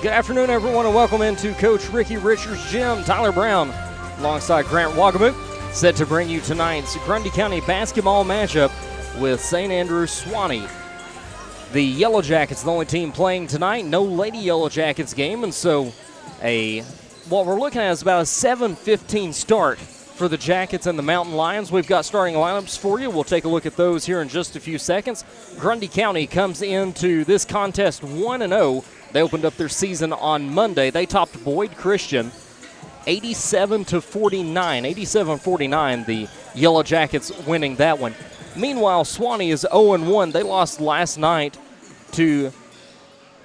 Good afternoon, everyone, and welcome into Coach Ricky Richards' gym. Tyler Brown alongside Grant Wagamut, set to bring you tonight's Grundy County basketball matchup with St. Andrews Suwannee. The Yellow Jackets, the only team playing tonight. No Lady Yellow Jackets game, and so what we're looking at is about a 7:15 start for the Jackets and the Mountain Lions. We've got starting lineups for you. We'll take a look at those here in just a few seconds. Grundy County comes into this contest 1-0. They opened up their season on Monday. They topped Boyd Christian 87-49. 87-49, the Yellow Jackets winning that one. Meanwhile, Suwannee is 0-1. They lost last night to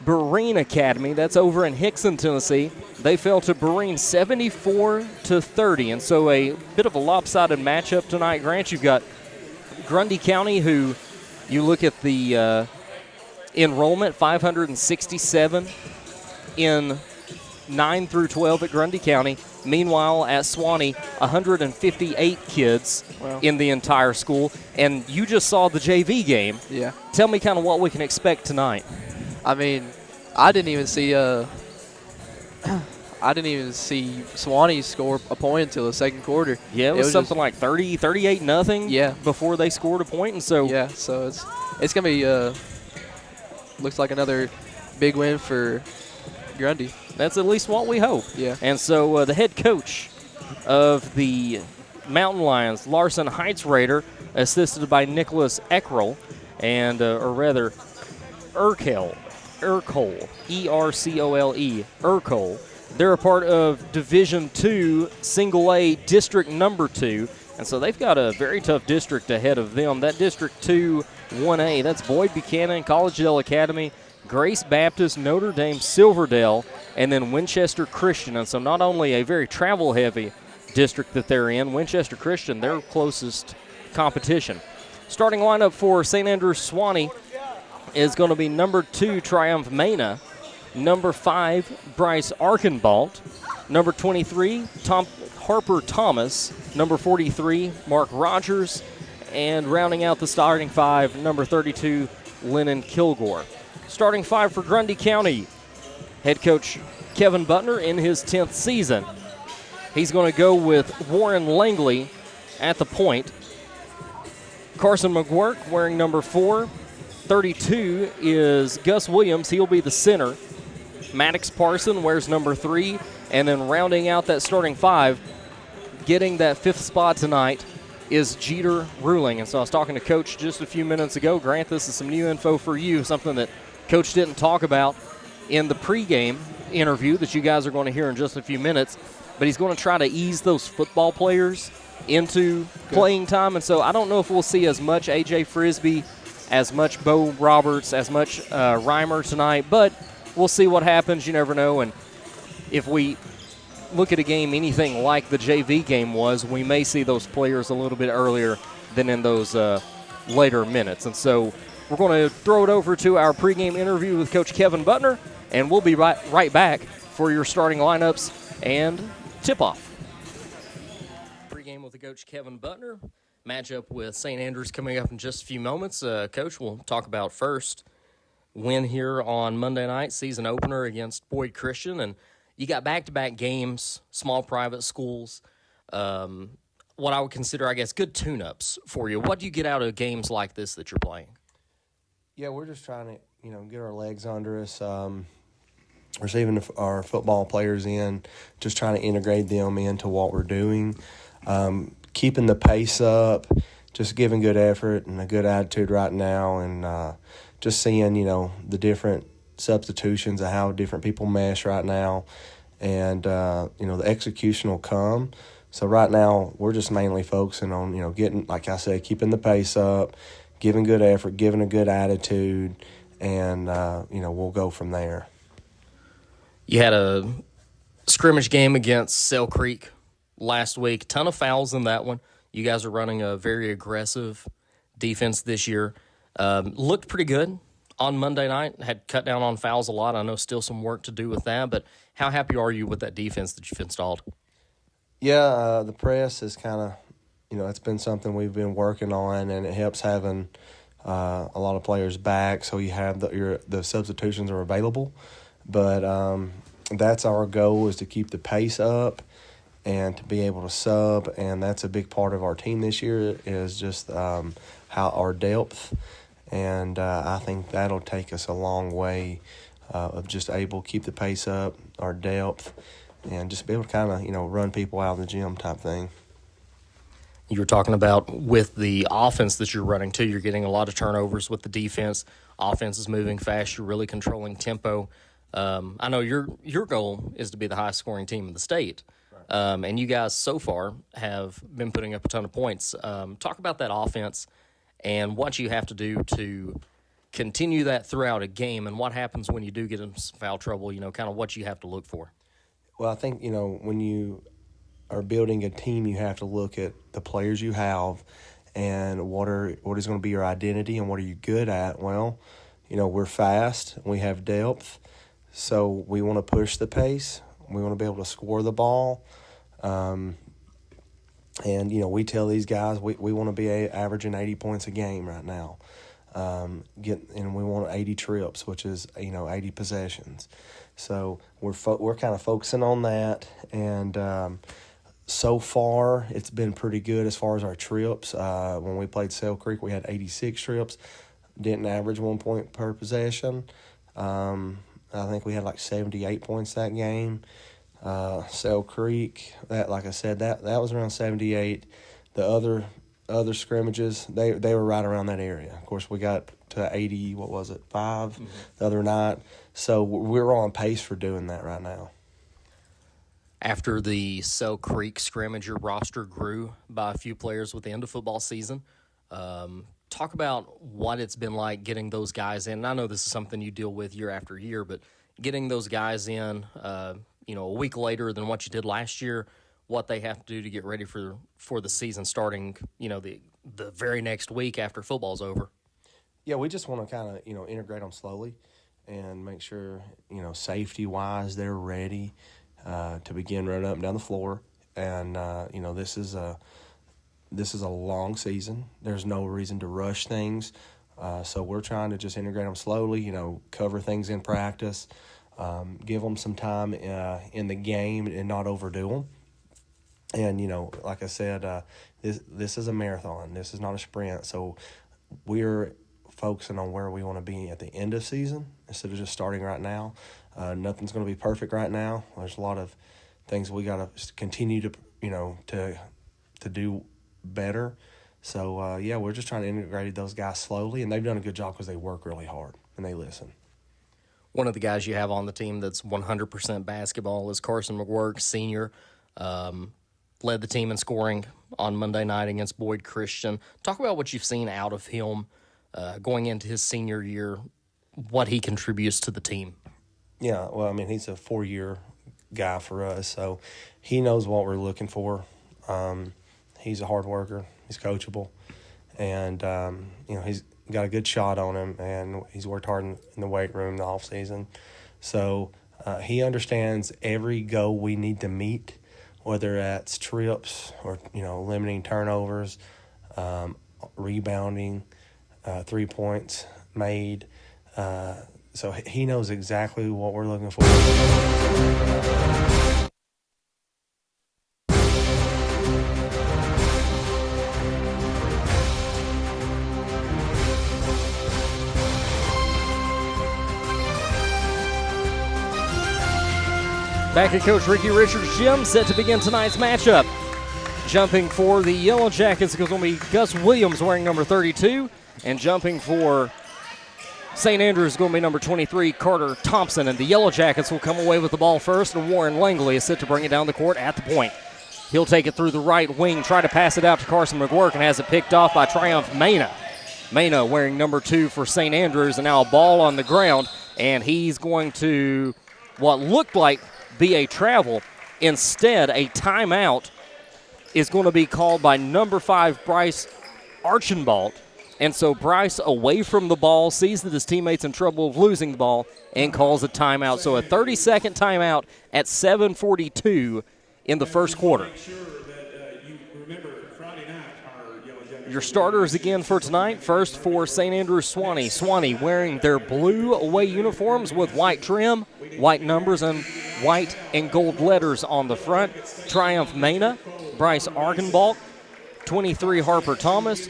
Berrien Academy. That's over in Hickson, Tennessee. They fell to Berrien 74-30. And so a bit of a lopsided matchup tonight. Grant, you've got Grundy County, who you look at the enrollment, 567 in 9 through 12 at Grundy County. Meanwhile, at Suwannee, 158 kids in the entire school. And you just saw the JV game. Yeah. Tell me kind of what we can expect tonight. I mean, I didn't even see Suwannee score a point until the second quarter. Yeah, it was something like 38-0. Yeah. Before they scored a point, and so yeah, so it's gonna be looks like another big win for Grundy. That's at least what we hope. Yeah. And so the head coach of the Mountain Lions, Larson Heitzrader, assisted by Nicholas Eckrell, and or rather Urcole, E-R-C-O-L-E, Urcole. They're a part of Division II, Single A, District Number 2, and so they've got a very tough district ahead of them. That District 2 1A, that's Boyd Buchanan, Collegedale Academy, Grace Baptist, Notre Dame, Silverdale, and then Winchester Christian. And so not only a very travel-heavy district that they're in, Winchester Christian, their closest competition. Starting lineup for St. Andrews Suwannee is going to be number 2, Triumph Mena, number 5, Bryce Arkenbalt, number 23, Harper Thomas, number 43, Mark Rogers, and rounding out the starting 5, number 32, Lennon Kilgore. Starting 5 for Grundy County, head coach Kevin Butner in his 10th season. He's going to go with Warren Langley at the point. Carson McGuirk wearing number 4. 32 is Gus Williams. He'll be the center. Maddox Parson wears number 3. And then rounding out that starting 5, getting that 5th spot tonight, is Jeter Ruling. And so I was talking to Coach just a few minutes ago. Grant, this is some new info for you, something that Coach didn't talk about in the pregame interview that you guys are going to hear in just a few minutes. But he's going to try to ease those football players into playing time. And so I don't know if we'll see as much A.J. Frisbee, as much Bo Roberts, as much Reimer tonight. But we'll see what happens. You never know. And if we look at a game anything like the JV game was, we may see those players a little bit earlier than in those later minutes. And so we're going to throw it over to our pregame interview with Coach Kevin Butner, and we'll be right back for your starting lineups and tip-off. Pregame with the Coach Kevin Butner. Matchup with St. Andrews coming up in just a few moments. Coach, we'll talk about first win here on Monday night, season opener against Boyd Christian, and you got back-to-back games, small private schools, what I would consider, I guess, good tune-ups for you. What do you get out of games like this that you're playing? Yeah, we're just trying to, get our legs under us, receiving our football players in, just trying to integrate them into what we're doing, keeping the pace up, just giving good effort and a good attitude right now, and just seeing, the different substitutions of how different people mesh right now, and, the execution will come. So right now we're just mainly focusing on, getting, like I said, keeping the pace up, giving good effort, giving a good attitude, and, we'll go from there. You had a scrimmage game against Sale Creek last week. Ton of fouls in that one. You guys are running a very aggressive defense this year. Looked pretty good on Monday night. Had cut down on fouls a lot. I know still some work to do with that, but how happy are you with that defense that you've installed? Yeah, the press is kind of, it's been something we've been working on, and it helps having a lot of players back, so you have the substitutions are available. But that's our goal, is to keep the pace up and to be able to sub, and that's a big part of our team this year, is just how our depth, and I think that'll take us a long way of just able to keep the pace up, our depth, and just be able to kind of, run people out of the gym type thing. You were talking about with the offense that you're running, too, you're getting a lot of turnovers with the defense. Offense is moving fast. You're really controlling tempo. I know your goal is to be the highest scoring team in the state, right. And you guys so far have been putting up a ton of points. Talk about that offense and what you have to do to continue that throughout a game, and what happens when you do get in foul trouble, kind of what you have to look for. Well, I think, when you are building a team, you have to look at the players you have and what is going to be your identity and what are you good at. Well, we're fast, we have depth, so we want to push the pace. We want to be able to score the ball. And, we tell these guys we want to be averaging 80 points a game right now. And we want 80 trips, which is, 80 possessions. So we're kind of focusing on that, and so far it's been pretty good as far as our trips. When we played Sale Creek, we had 86 trips, didn't average 1 point per possession. I think we had like 78 points that game. Sale Creek, that, like I said, that was around 78. The other scrimmages, they were right around that area. Of course, we got to 80, 5 the other night. So we're on pace for doing that right now. After the Sale Creek scrimmage, your roster grew by a few players with the end of football season. Talk about what it's been like getting those guys in. And I know this is something you deal with year after year, but getting those guys in, a week later than what you did last year, what they have to do to get ready for the season starting, the very next week after football's over. Yeah, we just want to kind of, integrate them slowly and make sure, safety-wise they're ready to begin running up and down the floor. And, this is a long season. There's no reason to rush things. So we're trying to just integrate them slowly, cover things in practice, give them some time in the game and not overdo them. And, like I said, this is a marathon. This is not a sprint. So we're focusing on where we want to be at the end of season instead of just starting right now. Nothing's going to be perfect right now. There's a lot of things we got to continue to, to do better. So, we're just trying to integrate those guys slowly, and they've done a good job because they work really hard and they listen. One of the guys you have on the team that's 100% basketball is Carson McWork, senior. Led the team in scoring on Monday night against Boyd Christian. Talk about what you've seen out of him going into his senior year, what he contributes to the team. Yeah, well, he's a 4-year guy for us, so he knows what we're looking for. He's a hard worker. He's coachable. and he's got a good shot on him, and he's worked hard in the weight room the off season. So he understands every goal we need to meet, whether that's trips or limiting turnovers, rebounding, 3 points made. So he knows exactly what we're looking for. Back at Coach Ricky Richards' gym, set to begin tonight's matchup. Jumping for the Yellow Jackets is going to be Gus Williams wearing number 32. And jumping for St. Andrews is going to be number 23, Carter Thompson. And the Yellow Jackets will come away with the ball first, and Warren Langley is set to bring it down the court at the point. He'll take it through the right wing, try to pass it out to Carson McGuirk, and has it picked off by Triumph Mena. Mena wearing number 2 for St. Andrews, and now a ball on the ground, and he's going to what looked like be a travel. Instead, a timeout is going to be called by number 5, Bryce Archambault. And so Bryce, away from the ball, sees that his teammate's in trouble of losing the ball and calls a timeout. So a 30-second timeout at 7:42 in the first quarter. Your starters again for tonight. First for St. Andrews, Swanee. Swanee wearing their blue away uniforms with white trim, white numbers, and white and gold letters on the front. Triumph Mena, Bryce Archambault, 23 Harper Thomas,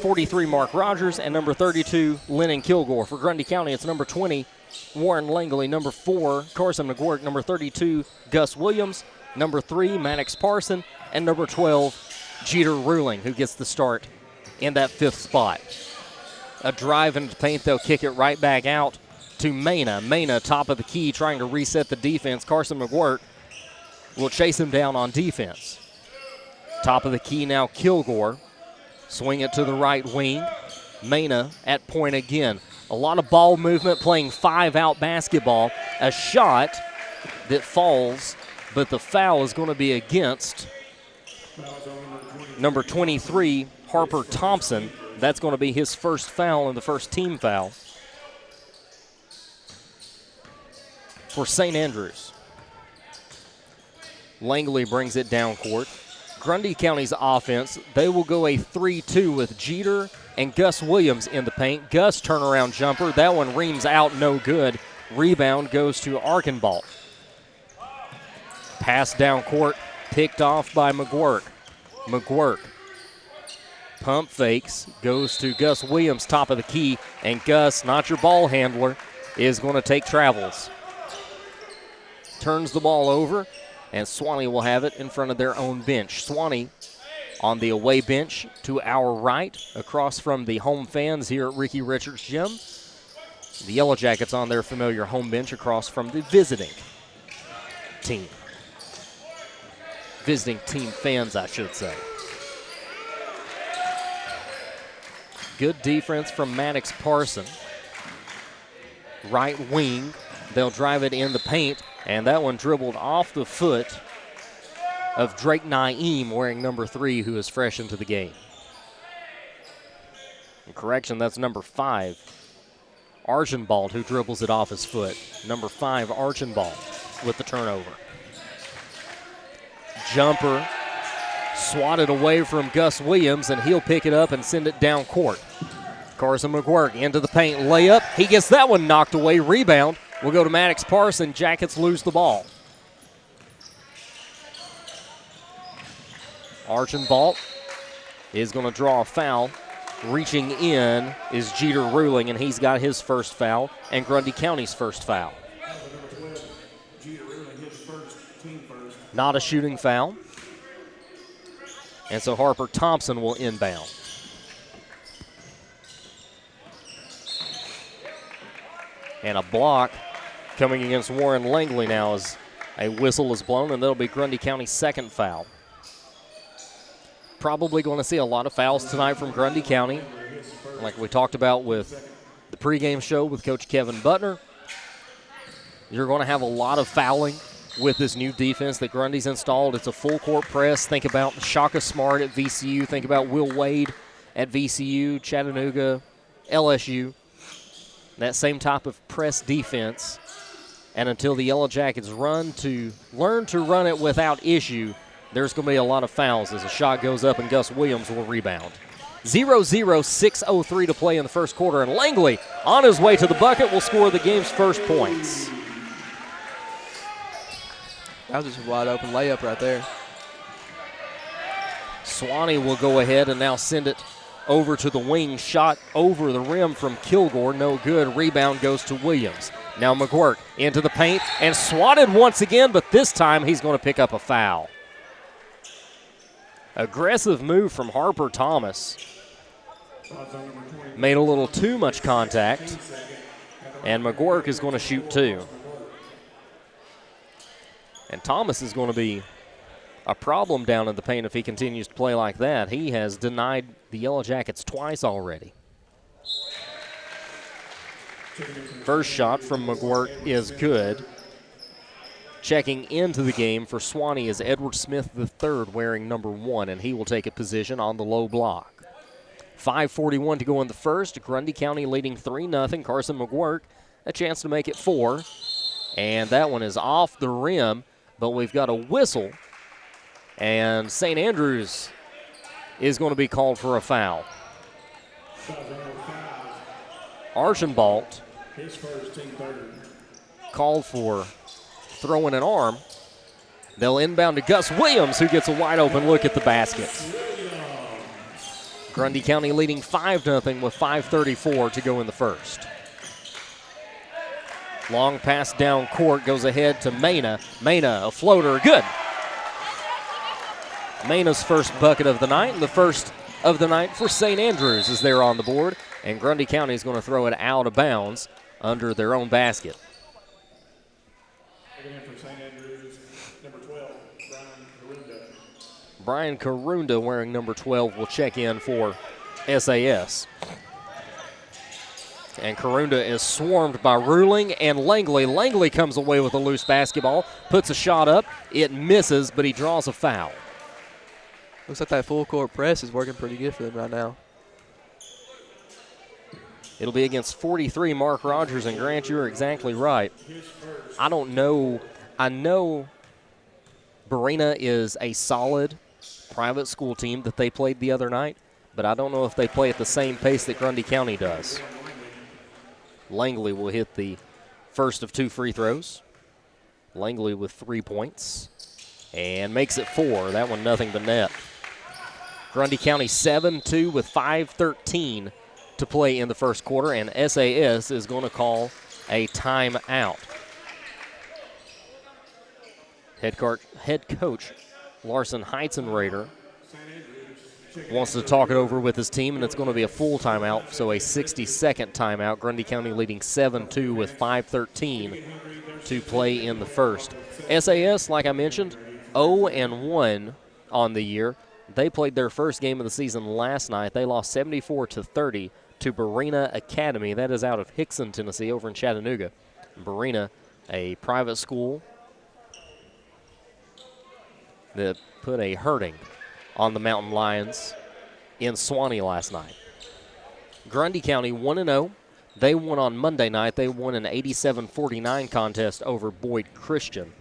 43 Mark Rogers, and number 32 Lennon Kilgore. For Grundy County, it's number 20 Warren Langley, number 4 Carson McGuirk, number 32 Gus Williams, number 3 Maddox Parson, and number 12 Jeter Ruling, who gets the start in that 5th spot. A drive into the paint, they'll kick it right back out to Mena. Mena, top of the key, trying to reset the defense. Carson McGuirk will chase him down on defense. Top of the key now, Kilgore. Swing it to the right wing. Mena at point again. A lot of ball movement, playing 5-out basketball. A shot that falls, but the foul is going to be against number 23, Harper Thompson. That's going to be his first foul and the first team foul for St. Andrews. Langley brings it down court. Grundy County's offense, they will go a 3-2 with Jeter and Gus Williams in the paint. Gus turnaround jumper. That one reams out, no good. Rebound goes to Archambault. Pass down court, picked off by McGuirk. McGuirk pump fakes, goes to Gus Williams, top of the key, and Gus, not your ball handler, is going to take travels. Turns the ball over, and Swanee will have it in front of their own bench. Swanee on the away bench to our right, across from the home fans here at Ricky Richards Gym. The Yellow Jackets on their familiar home bench across from the visiting team. Visiting team fans, I should say. Good defense from Maddox Parson. Right wing, they'll drive it in the paint, and that one dribbled off the foot of Drake Naeem, wearing number 3, who is fresh into the game. And correction, that's number 5, Archambault, who dribbles it off his foot. Number 5, Archambault with the turnover. Jumper swatted away from Gus Williams, and he'll pick it up and send it down court. Carson McGuirk into the paint, layup. He gets that one knocked away. Rebound will go to Maddox Parson. Jackets lose the ball. Archambault is going to draw a foul. Reaching in is Jeter Ruling, and he's got his first foul, and Grundy County's first foul. Not a shooting foul. And so Harper Thompson will inbound. And a block coming against Warren Langley now as a whistle is blown, and that'll be Grundy County's second foul. Probably going to see a lot of fouls tonight from Grundy County, like we talked about with the pregame show with Coach Kevin Butner. You're going to have a lot of fouling with this new defense that Grundy's installed. It's a full court press. Think about Shaka Smart at VCU. Think about Will Wade at VCU, Chattanooga, LSU. That same type of press defense. And until the Yellow Jackets learn to run it without issue, there's going to be a lot of fouls as a shot goes up and Gus Williams will rebound. 0-0, 6:03 to play in the first quarter, and Langley on his way to the bucket will score the game's first points. That was just a wide open layup right there. Swanee will go ahead and now send it over to the wing. Shot over the rim from Kilgore, no good. Rebound goes to Williams. Now McGuirk into the paint and swatted once again, but this time he's going to pick up a foul. Aggressive move from Harper Thomas. Made a little too much contact, and McGuirk is going to shoot two. And Thomas is going to be a problem down in the paint if he continues to play like that. He has denied the Yellow Jackets twice already. First shot from McGuirk is good. Checking into the game for Swanee is Edward Smith III, wearing number 1, and he will take a position on the low block. 5:41 to go in the first. Grundy County leading 3-0. Carson McGuirk a chance to make it 4. And that one is off the rim, but we've got a whistle. And St. Andrews is going to be called for a foul. Archambault called for throwing an arm. They'll inbound to Gus Williams, who gets a wide open look at the basket. Grundy County leading 5-0 with 5:34 to go in the first. Long pass down court goes ahead to Mena. Mena, a floater, good. Mena's first bucket of the night, and the first of the night for St. Andrews is there on the board. And Grundy County is going to throw it out of bounds under their own basket. For St. Andrews, number 12, Brian Carunda. Brian Carunda, wearing number 12, will check in for SAS. And Carunda is swarmed by Ruling and Langley. Langley comes away with a loose basketball, puts a shot up. It misses, but he draws a foul. Looks like that full court press is working pretty good for them right now. It'll be against 43, Mark Rogers, and Grant, you're exactly right. I don't know. I know Barina is a solid private school team that they played the other night, but I don't know if they play at the same pace that Grundy County does. Langley will hit the first of 2 free throws. Langley with 3 points and makes it 4. That one nothing but net. Grundy County 7-2 with 5:13 to play in the first quarter, and SAS is going to call a timeout. Head coach Larson Heizenrader wants to talk it over with his team, and it's going to be a full timeout, so a 60-second timeout. Grundy County leading 7-2 with 5:13 to play in the first. SAS, like I mentioned, 0-1 on the year. They played their first game of the season last night. They lost 74-30 to Barina Academy. That is out of Hickson, Tennessee, over in Chattanooga. Barina, a private school that put a hurting on the Mountain Lions in Swanee last night. Grundy County 1-0. They won on Monday night. They won an 87-49 contest over Boyd Christian.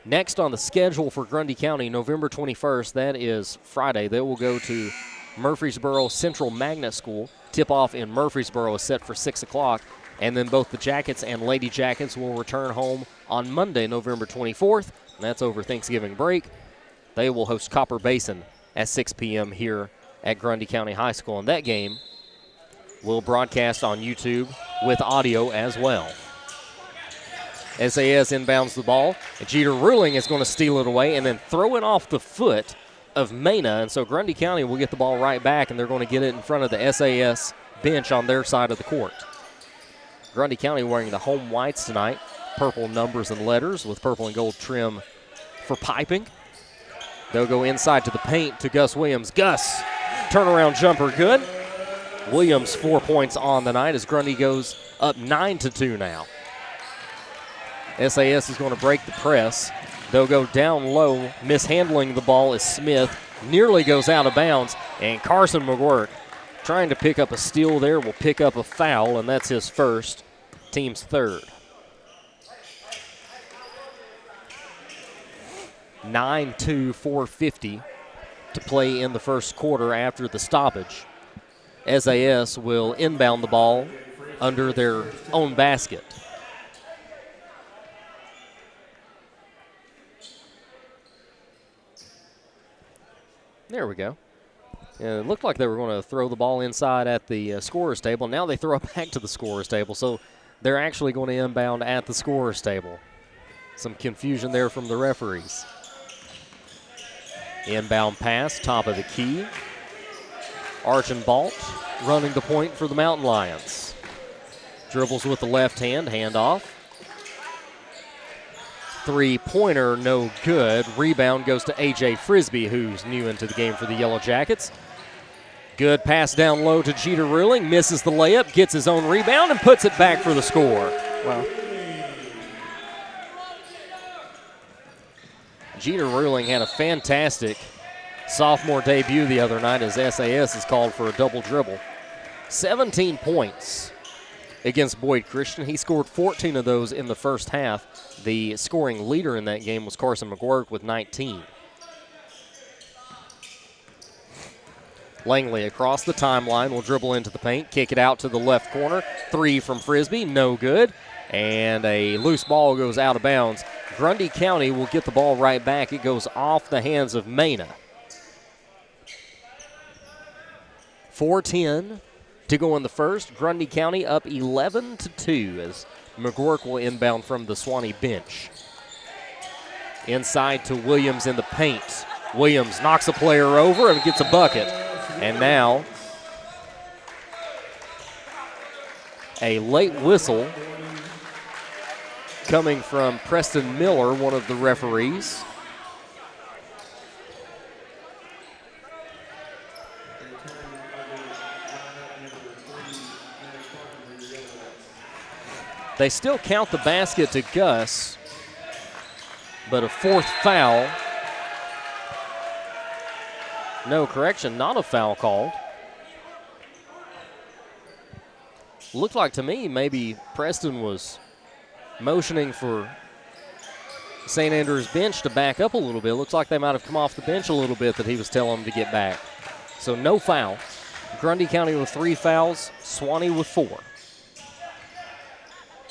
Next on the schedule for Grundy County, November 21st, that is Friday, they will go to Murfreesboro Central Magnet School. Tip-off in Murfreesboro is set for 6 o'clock, and then both the Jackets and Lady Jackets will return home on Monday, November 24th, and that's over Thanksgiving break. They will host Copper Basin at 6 p.m. here at Grundy County High School, and that game will broadcast on YouTube with audio as well. SAS inbounds the ball, and Jeter Ruling is going to steal it away and then throw it off the foot of Mena, and so Grundy County will get the ball right back, and they're going to get it in front of the SAS bench on their side of the court. Grundy County wearing the home whites tonight, purple numbers and letters with purple and gold trim for piping. They'll go inside to the paint to Gus Williams. Gus, turnaround jumper, good. Williams 4 points on the night as Grundy goes up 9-2 now. SAS is going to break the press. They'll go down low. Mishandling the ball is Smith. Nearly goes out of bounds, and Carson McGuirk trying to pick up a steal there, will pick up a foul, and that's his first, team's third. 9-2, 4:50 to play in the first quarter after the stoppage. SAS will inbound the ball under their own basket. There we go. And it looked like they were going to throw the ball inside at the scorer's table. Now they throw it back to the scorer's table, so they're actually going to inbound at the scorer's table. Some confusion there from the referees. Inbound pass, top of the key. Archambault running the point for the Mountain Lions. Dribbles with the left hand, handoff. Three-pointer, no good. Rebound goes to A.J. Frisbee, who's new into the game for the Yellow Jackets. Good pass down low to Jeter Ruling. Misses the layup, gets his own rebound, and puts it back for the score. Wow. Jeter Ruling had a fantastic sophomore debut the other night as SAS is called for a double dribble. 17 points against Boyd Christian. He scored 14 of those in the first half. The scoring leader in that game was Carson McGuirk with 19. Langley across the timeline will dribble into the paint, kick it out to the left corner. Three from Frisbee, no good. And a loose ball goes out of bounds. Grundy County will get the ball right back. It goes off the hands of Mena. 4:10 to go in the first. Grundy County up 11-2 as McGuirk will inbound from the Swanee bench. Inside to Williams in the paint. Williams knocks a player over and gets a bucket. And now a late whistle coming from Preston Miller, one of the referees. They still count the basket to Gus, but a fourth foul. No, correction, not a foul called. Looked like to me maybe Preston was motioning for St. Andrews bench to back up a little bit. Looks like they might have come off the bench a little bit that he was telling them to get back. So no foul. Grundy County with 3 fouls, Swanee with 4.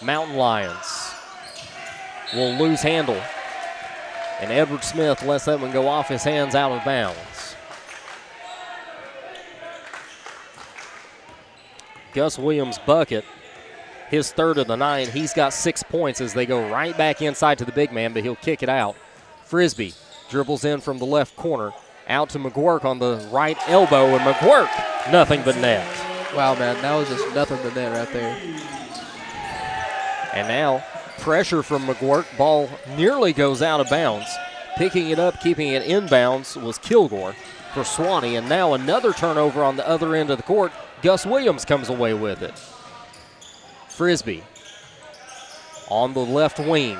Mountain Lions will lose handle. And Edward Smith lets that one go off his hands out of bounds. Gus Williams' bucket, his third of the night. He's got 6 points as they go right back inside to the big man, but he'll kick it out. Frisbee dribbles in from the left corner, out to McGuirk on the right elbow, and McGuirk, nothing but net. Wow, man, that was just nothing but net right there. And now pressure from McGuirk. Ball nearly goes out of bounds. Picking it up, keeping it inbounds was Kilgore for Swanee. And now another turnover on the other end of the court. Gus Williams comes away with it. Frisbee on the left wing.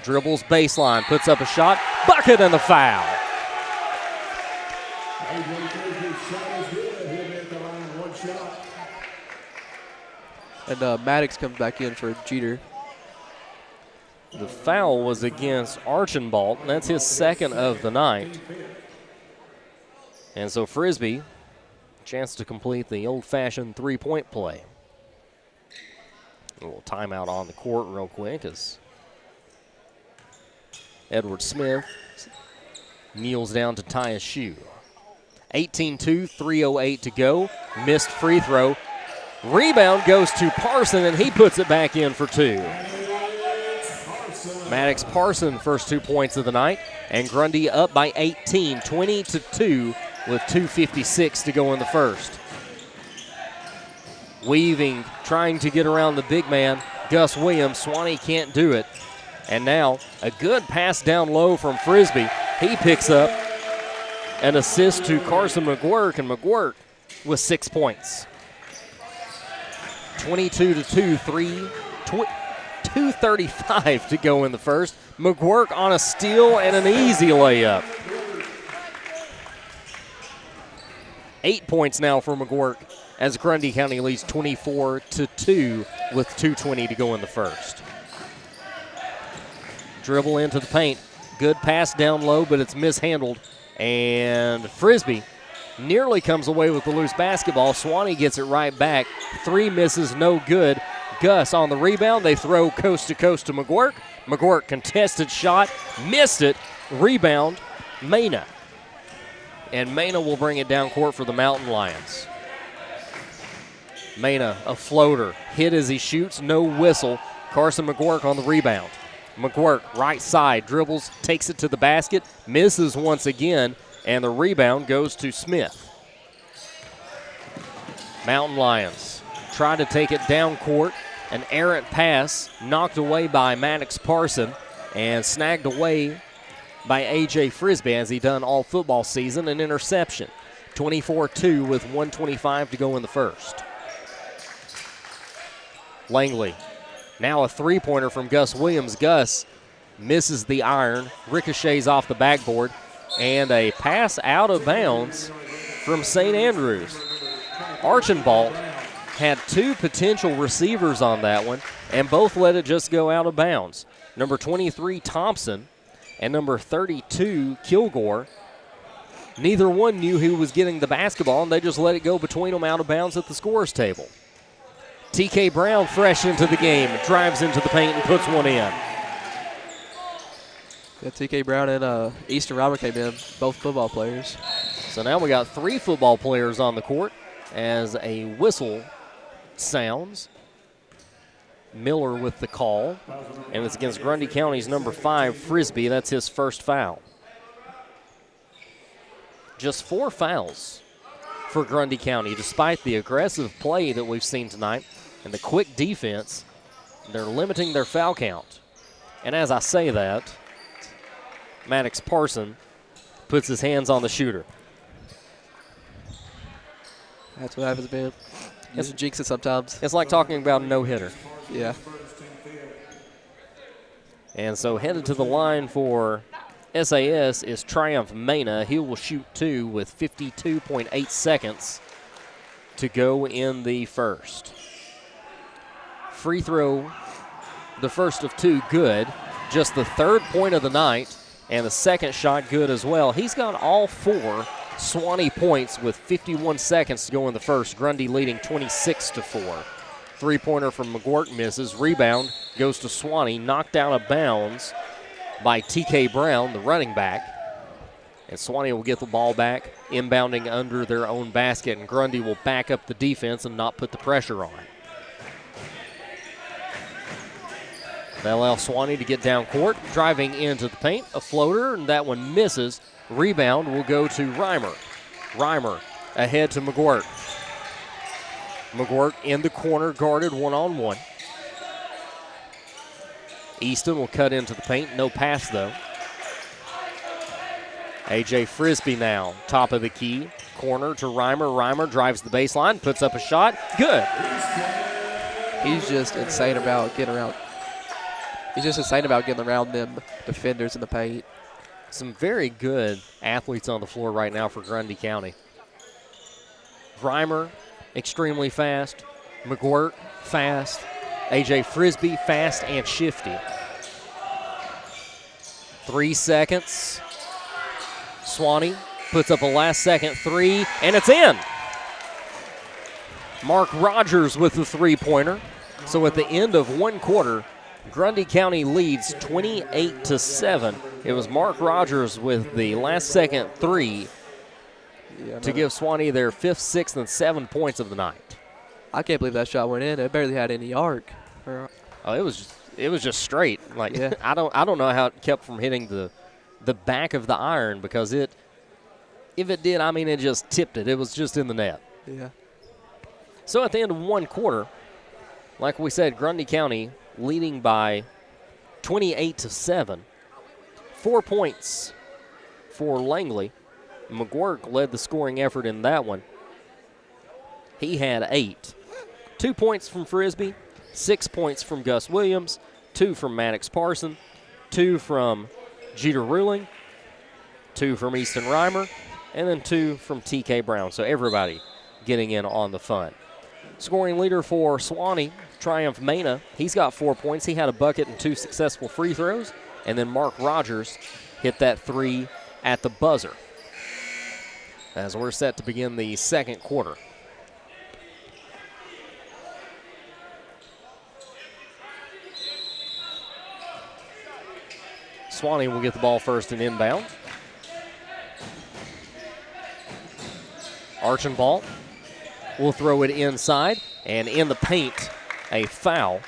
Dribbles baseline, puts up a shot. Bucket and the foul. And Maddox comes back in for Jeter. The foul was against Archambault, and that's his second of the night. And so Frisbee, chance to complete the old-fashioned three-point play. A little timeout on the court real quick as Edward Smith kneels down to tie a shoe. 18-2, 3:08 to go. Missed free throw. Rebound goes to Parson, and he puts it back in for 2. Maddox Parson, first 2 points of the night, and Grundy up by 18, 20-2 with 2:56 to go in the first. Weaving, trying to get around the big man, Gus Williams. Swanee can't do it. And now a good pass down low from Frisbee. He picks up an assist to Carson McGuirk, and McGuirk with 6 points. 22-2, 2:35 to go in the first. McGuirk on a steal and an easy layup. 8 points now for McGuirk as Grundy County leads 24-2 with 2:20 to go in the first. Dribble into the paint. Good pass down low, but it's mishandled. And Frisbee nearly comes away with the loose basketball. Swanee gets it right back. 3 misses, no good. Gus on the rebound. They throw coast to coast to McGuirk. McGuirk contested shot, missed it. Rebound, Mena. And Mena will bring it down court for the Mountain Lions. Mena, a floater, hit as he shoots, no whistle. Carson McGuirk on the rebound. McGuirk, right side, dribbles, takes it to the basket, misses once again, and the rebound goes to Smith. Mountain Lions try to take it down court. An errant pass knocked away by Maddox Parson and snagged away by A.J. Frisbee, as he done all football season, an interception. 24-2 with 1:25 to go in the first. Langley, now a three-pointer from Gus Williams. Gus misses the iron, ricochets off the backboard, and a pass out of bounds from St. Andrews. Archambault had 2 potential receivers on that one, and both let it just go out of bounds. Number 23, Thompson, and number 32, Kilgore. Neither one knew who was getting the basketball, and they just let it go between them out of bounds at the scorer's table. TK Brown, fresh into the game, drives into the paint and puts one in. Yeah, TK Brown and Easton Robert came in, both football players. So now we got 3 football players on the court as a whistle sounds. Miller with the call, and it's against Grundy County's number 5, Frisbee. That's his first foul. Just 4 fouls for Grundy County, despite the aggressive play that we've seen tonight and the quick defense. They're limiting their foul count. And as I say that, Maddox Parson puts his hands on the shooter. That's what happens, man. You just jinx it sometimes. It's like talking about a no-hitter. Yeah. And so headed to the line for SAS is Triumph Mena. He will shoot 2 with 52.8 seconds to go in the first. Free throw, the first of 2, good. Just the 3rd point of the night, and the second shot good as well. He's got all 4 Swanee points with 51 seconds to go in the first. Grundy leading 26-4. Three-pointer from McGuirk misses. Rebound goes to Swanee, knocked out of bounds by TK Brown, the running back. And Swanee will get the ball back, inbounding under their own basket, and Grundy will back up the defense and not put the pressure on. They allow Swanee to get down court, driving into the paint. A floater, and that one misses. Rebound will go to Reimer. Reimer ahead to McGuirk. McGuirk in the corner, guarded one-on-one. Easton will cut into the paint. No pass, though. A.J. Frisbee now, top of the key. Corner to Reimer. Reimer drives the baseline, puts up a shot. Good. He's just insane about getting around. He's just insane about getting around them defenders in the paint. Some very good athletes on the floor right now for Grundy County. Reimer, extremely fast. McGuirk, fast. A.J. Frisbee, fast and shifty. 3 seconds. Swanee puts up a last-second 3, and it's in. Mark Rogers with the three-pointer. So at the end of 1 quarter, Grundy County leads 28-7. It was Mark Rogers with the last-second 3 to give Swanee their 5th, 6th, and 7 points of the night. I can't believe that shot went in. It barely had any arc. Oh, it was just straight. Like yeah. I don't know how it kept from hitting the back of the iron, because if it did, I mean, it just tipped it. It was just in the net. Yeah. So at the end of 1 quarter, like we said, Grundy County leading by 28-7. 4 points for Langley. McGuirk led the scoring effort in that one. He had 8. 2 points from Frisbee, 6 points from Gus Williams, 2 from Maddox Parson, 2 from Jeter Ruling, 2 from Easton Reimer, and then 2 from TK Brown. So everybody getting in on the fun. Scoring leader for Suwannee, Triumph Mena. He's got 4 points. He had a bucket and 2 successful free throws. And then Mark Rogers hit that 3 at the buzzer. As we're set to begin the second quarter. Suwannee will get the ball first and inbound. Archambault will throw it inside, and in the paint, a foul.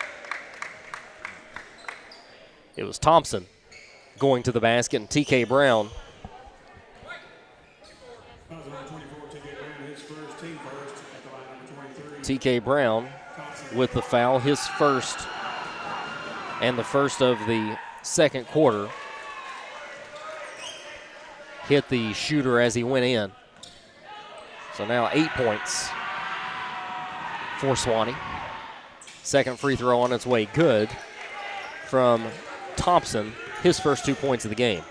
It was Thompson going to the basket, and T.K. Brown. T.K. Brown with the foul, his first and the first of the second quarter. Hit the shooter as he went in. So now 8 points for Suwannee. Second free throw on its way, good from Thompson, his first 2 points of the game.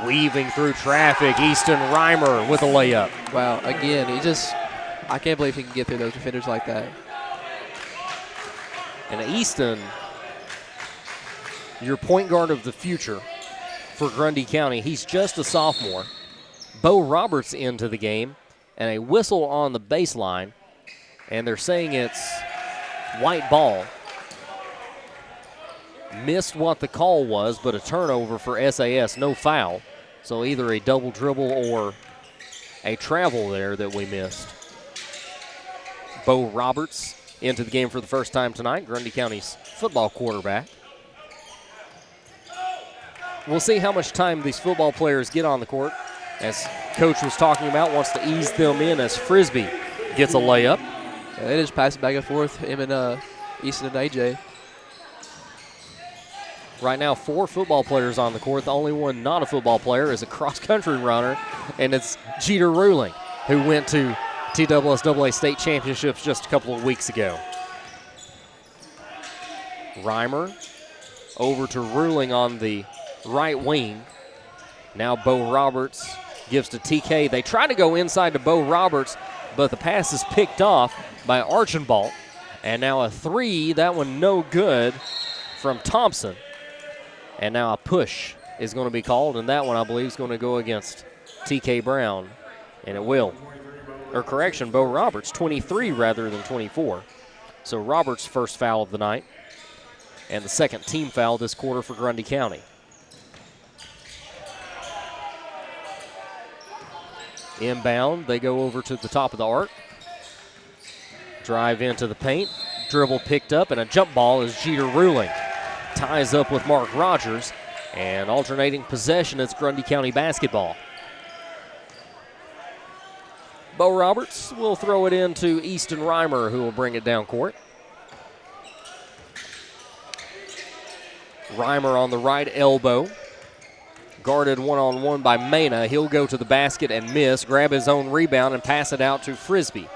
Weaving through traffic, Easton Reimer with a layup. Wow, again, I can't believe he can get through those defenders like that. And Easton, your point guard of the future for Grundy County, he's just a sophomore. Bo Roberts into the game, and a whistle on the baseline, and they're saying it's white ball. Missed what the call was, but a turnover for SAS, no foul. So either a double dribble or a travel there that we missed. Bo Roberts into the game for the first time tonight, Grundy County's football quarterback. We'll see how much time these football players get on the court. As Coach was talking about, wants to ease them in as Frisbee gets a layup. Yeah, they just pass it back and forth, him and Easton and AJ. Right now, 4 football players on the court. The only one not a football player is a cross-country runner, and it's Jeter Ruling, who went to TSSAA state championships just a couple of weeks ago. Reimer over to Ruling on the right wing. Now Bo Roberts gives to TK. They try to go inside to Bo Roberts, but the pass is picked off by Archambault. And now a 3, that one no good from Thompson. And now a push is going to be called, and that one I believe is going to go against TK Brown, and it will. Or correction, Bo Roberts, 23 rather than 24. So Roberts' first foul of the night, and the second team foul this quarter for Grundy County. Inbound, they go over to the top of the arc. Drive into the paint, dribble picked up, and a jump ball is Jeter Ruling. Ties up with Mark Rogers, and alternating possession, it's Grundy County basketball. Bo Roberts will throw it into Easton Reimer, who will bring it down court. Reimer on the right elbow. Guarded one-on-one by Mena. He'll go to the basket and miss, grab his own rebound, and pass it out to Frisbee.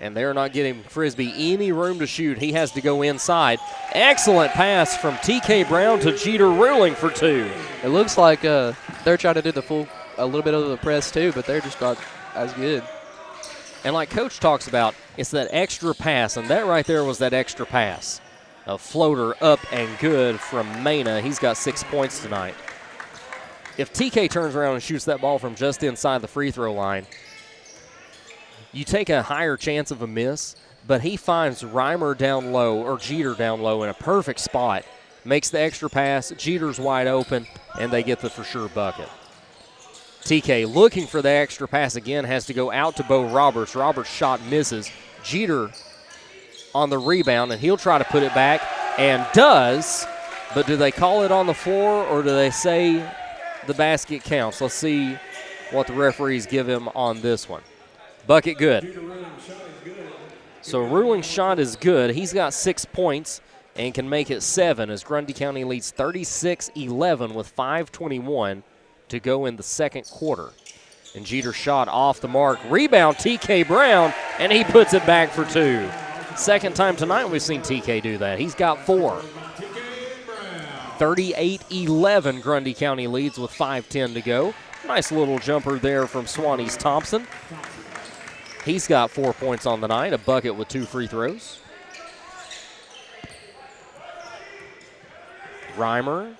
And they're not getting Frisbee any room to shoot. He has to go inside. Excellent pass from TK Brown to Jeter Ruling for 2. It looks like they're trying to do a little bit of the press too, but they're just not as good. And like Coach talks about, it's that extra pass, and that right there was that extra pass. A floater up and good from Mena. He's got 6 points tonight. If TK turns around and shoots that ball from just inside the free throw line, you take a higher chance of a miss, but he finds Reimer down low, or Jeter down low, in a perfect spot, makes the extra pass, Jeter's wide open, and they get the for sure bucket. TK looking for the extra pass again, has to go out to Bo Roberts. Roberts' shot misses. Jeter on the rebound, and he'll try to put it back, and does, but do they call it on the floor, or do they say the basket counts? Let's see what the referees give him on this one. Bucket good. So Ruling's shot is good. He's got 6 points and can make it 7 as Grundy County leads 36-11 with 5:21 to go in the second quarter. And Jeter shot off the mark. Rebound, TK Brown, and he puts it back for 2. Second time tonight we've seen TK do that. He's got 4. 38-11 Grundy County leads with 5:10 to go. Nice little jumper there from Suwannee's Thompson. He's got 4 points on the night, a bucket with 2 free throws. Reimer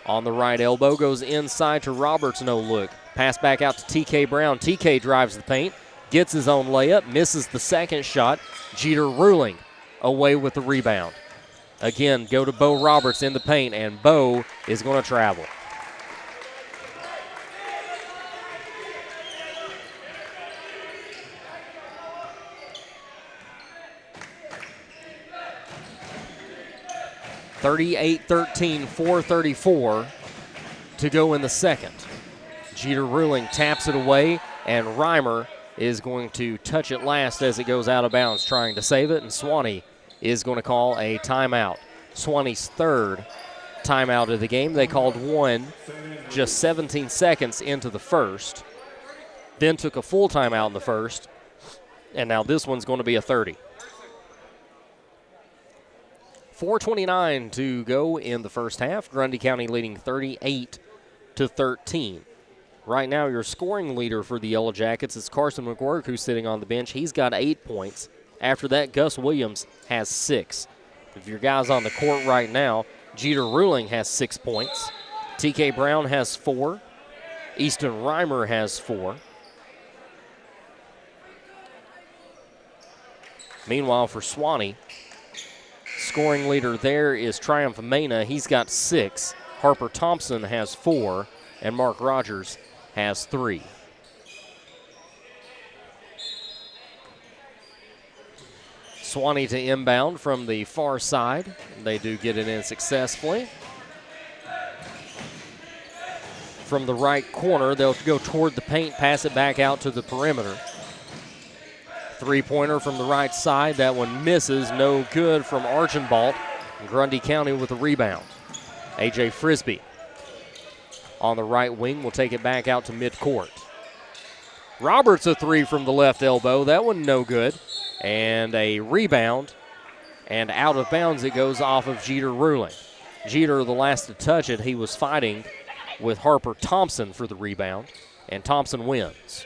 on the right elbow, goes inside to Roberts, no look. Pass back out to TK Brown. TK drives the paint, gets his own layup, misses the second shot. Jeter Ruling away with the rebound. Again, go to Bo Roberts in the paint, and Bo is going to travel. (38-13), 4:34 to go in the second. Jeter Ruling taps it away, and Reimer is going to touch it last as it goes out of bounds, trying to save it, and Swanee is going to call a timeout. Swanee's third timeout of the game. They called one just 17 seconds into the first, then took a full timeout in the first, and now this one's going to be a 30. 4:29 to go in the first half. Grundy County leading 38-13. Right now, your scoring leader for the Yellow Jackets is Carson McGuirk, who's sitting on the bench. He's got 8 points. After that, Gus Williams has 6. If your guys on the court right now, Jeter Ruling has 6 points. TK Brown has 4. Easton Reimer has 4. Meanwhile, for Swanee, scoring leader there is Triumph Mena. He's got 6. Harper Thompson has 4. And Mark Rogers has 3. Swanee to inbound from the far side. They do get it in successfully. From the right corner, they'll go toward the paint, pass it back out to the perimeter. Three-pointer from the right side. That one misses. No good from Archambault. Grundy County with a rebound. A.J. Frisbee on the right wing will take it back out to midcourt. Roberts a 3 from the left elbow. That one no good. And a rebound. And out of bounds it goes off of Jeter Ruling. Jeter, the last to touch it, he was fighting with Harper Thompson for the rebound. And Thompson wins.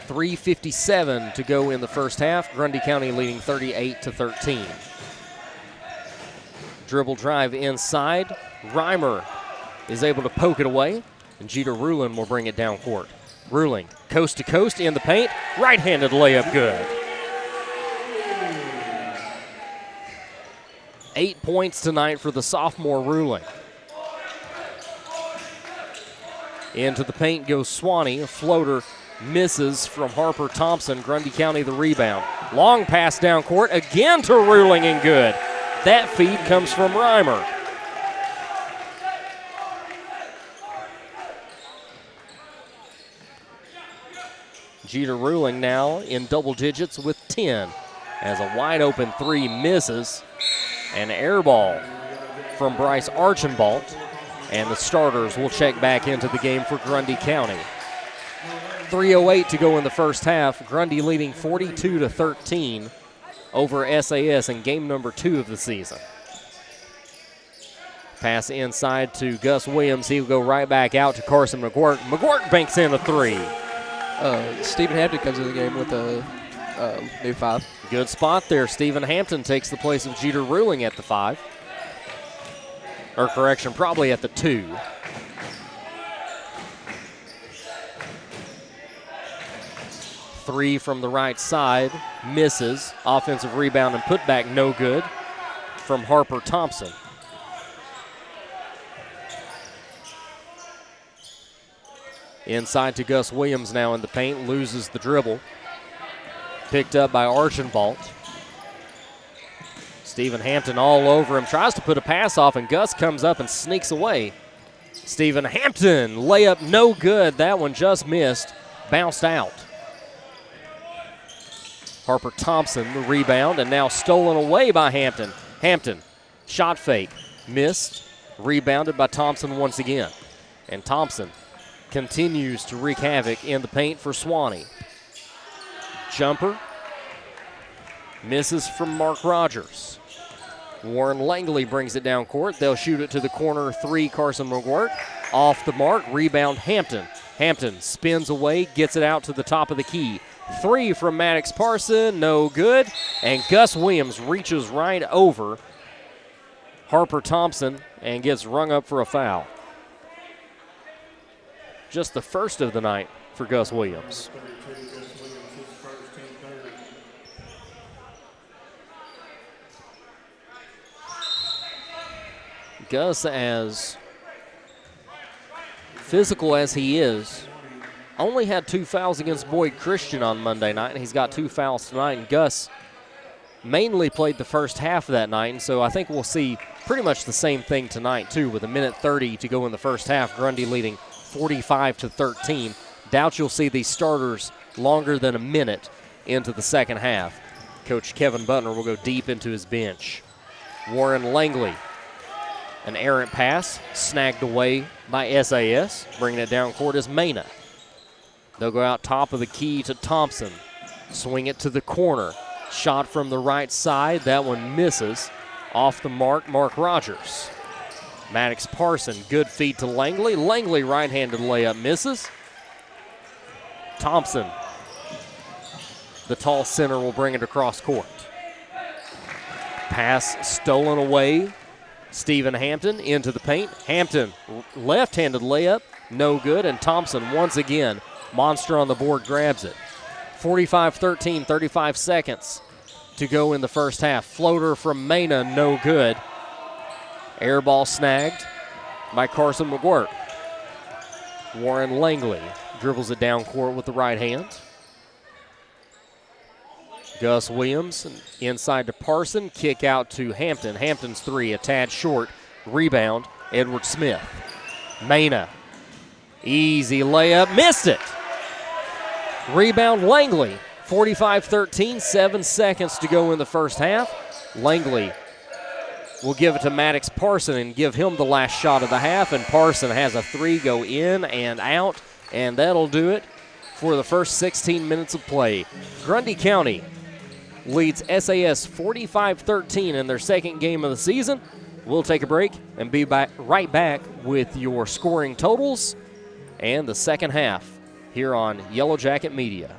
3:57 to go in the first half. Grundy County leading 38-13. Dribble drive inside. Reimer is able to poke it away, and Jeter Ruling will bring it down court. Ruling, coast to coast in the paint. Right-handed layup good. 8 points tonight for the sophomore Ruling. Into the paint goes Swanee. A floater misses from Harper Thompson. Grundy County the rebound. Long pass down court. Again to Ruling and good. That feed comes from Reimer. Jeter Ruling now in double digits with 10 as a wide open 3 misses. An air ball from Bryce Archambault, and the starters will check back into the game for Grundy County. 3:08 to go in the first half. Grundy leading 42-13 over SAS in game number 2 of the season. Pass inside to Gus Williams. He'll go right back out to Carson McGuirk. McGuirk banks in a 3. Stephen Hampton comes in the game with a new 5. Good spot there. Stephen Hampton takes the place of Jeter Ruling at the 5. Or correction, probably at the 2. Three from the right side, misses. Offensive rebound and putback, no good from Harper Thompson. Inside to Gus Williams now in the paint, loses the dribble. Picked up by Archambault. Stephen Hampton all over him, tries to put a pass off, and Gus comes up and sneaks away. Stephen Hampton, layup no good. That one just missed, bounced out. Harper Thompson, the rebound, and now stolen away by Hampton. Hampton, shot fake, missed, rebounded by Thompson once again. And Thompson continues to wreak havoc in the paint for Swanee. Jumper, misses from Mark Rogers. Warren Langley brings it down court. They'll shoot it to the corner 3, Carson McGuirk. Off the mark, rebound Hampton. Hampton spins away, gets it out to the top of the key. 3 from Maddox Parson, no good. And Gus Williams reaches right over Harper Thompson and gets rung up for a foul. Just the first of the night for Gus Williams. Gus, as physical as he is, only had 2 fouls against Boyd Christian on Monday night, and he's got 2 fouls tonight. And Gus mainly played the first half of that night, and so I think we'll see pretty much the same thing tonight, too, with 1:30 to go in the first half. Grundy leading 45-13. Doubt you'll see these starters longer than a minute into the second half. Coach Kevin Butner will go deep into his bench. Warren Langley. An errant pass, snagged away by SAS. Bringing it down court is Mena. They'll go out top of the key to Thompson. Swing it to the corner. Shot from the right side. That one misses. Off the mark, Mark Rogers. Maddox Parson, good feed to Langley. Langley, right-handed layup, misses. Thompson, the tall center, will bring it across court. Pass stolen away. Stephen Hampton into the paint. Hampton, left-handed layup, no good. And Thompson, once again, monster on the board, grabs it. 45-13, 35 seconds to go in the first half. Floater from Mena, no good. Air ball snagged by Carson McGuirk. Warren Langley dribbles it down court with the right hand. Gus Williams inside to Parson. Kick out to Hampton. Hampton's 3, a tad short. Rebound, Edward Smith. Mena, easy layup, missed it. Rebound, Langley. 45-13, 7 seconds to go in the first half. Langley will give it to Maddox Parson and give him the last shot of the half, and Parson has a 3 go in and out, and that'll do it for the first 16 minutes of play. Grundy County leads SAS 45-13 in their second game of the season. We'll take a break and be right back with your scoring totals and the second half here on Yellow Jacket Media.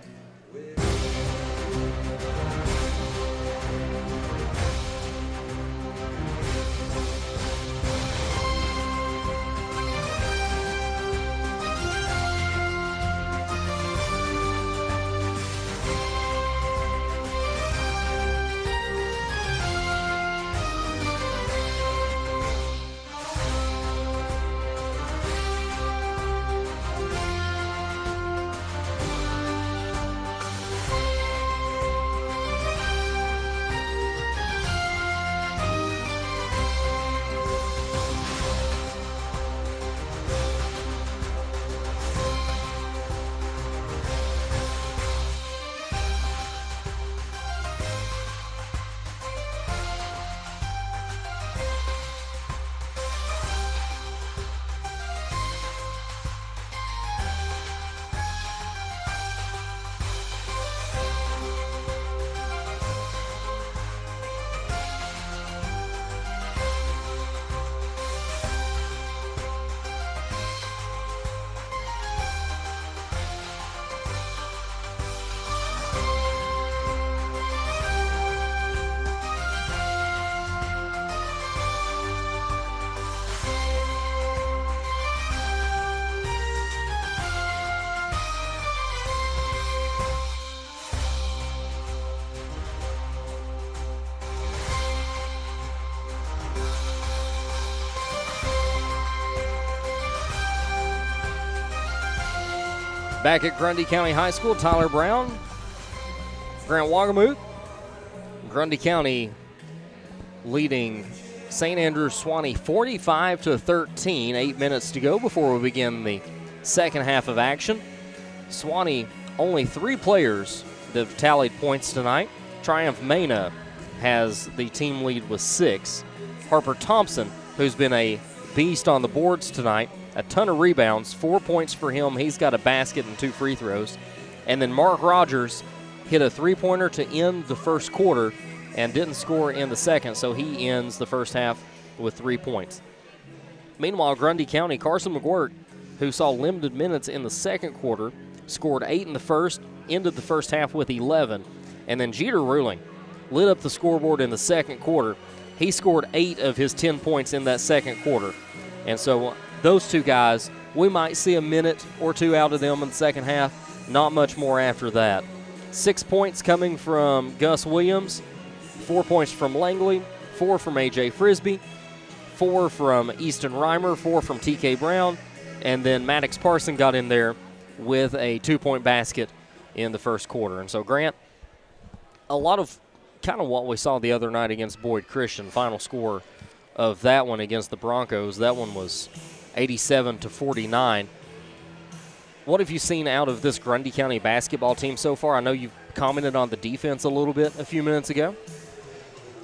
Back at Grundy County High School, Tyler Brown, Grant Wagamoot. Grundy County leading St. Andrews Swanee 45-13. 8 minutes to go before we begin the second half of action. Swanee, only 3 players that have tallied points tonight. Triumph Mena has the team lead with 6. Harper Thompson, who's been a beast on the boards tonight, a ton of rebounds, 4 points for him. He's got a basket and 2 free throws. And then Mark Rogers hit a 3-pointer to end the first quarter and didn't score in the second, so he ends the first half with 3 points. Meanwhile, Grundy County, Carson McGuirk, who saw limited minutes in the second quarter, scored 8 in the first, ended the first half with 11. And then Jeter Ruling lit up the scoreboard in the second quarter. He scored 8 of his 10 points in that second quarter. And so those two guys, we might see a minute or two out of them in the second half, not much more after that. 6 points coming from Gus Williams, 4 points from Langley, 4 from A.J. Frisbee, 4 from Easton Reimer, 4 from T.K. Brown, and then Maddox Parson got in there with a 2-point basket in the first quarter. And so, Grant, a lot of kind of what we saw the other night against Boyd Christian. Final score of that one against the Broncos, that one was 87-49. What have you seen out of this Grundy County basketball team so far? I know you've commented on the defense a little bit a few minutes ago.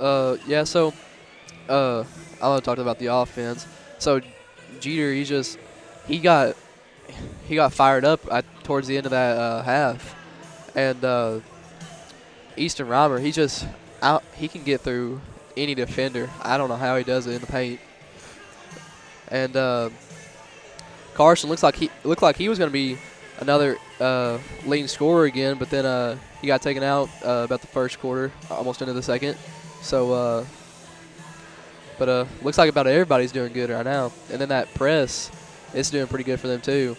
Yeah, so I want to talk about the offense. So Jeter, he got fired up towards the end of that half, and Easton Reimer, he can get through any defender. I don't know how he does it in the paint. And Carson looked like he was going to be another leading scorer again, but then he got taken out about the first quarter, almost into the second. So, but looks like about everybody's doing good right now. And then that press, it's doing pretty good for them too.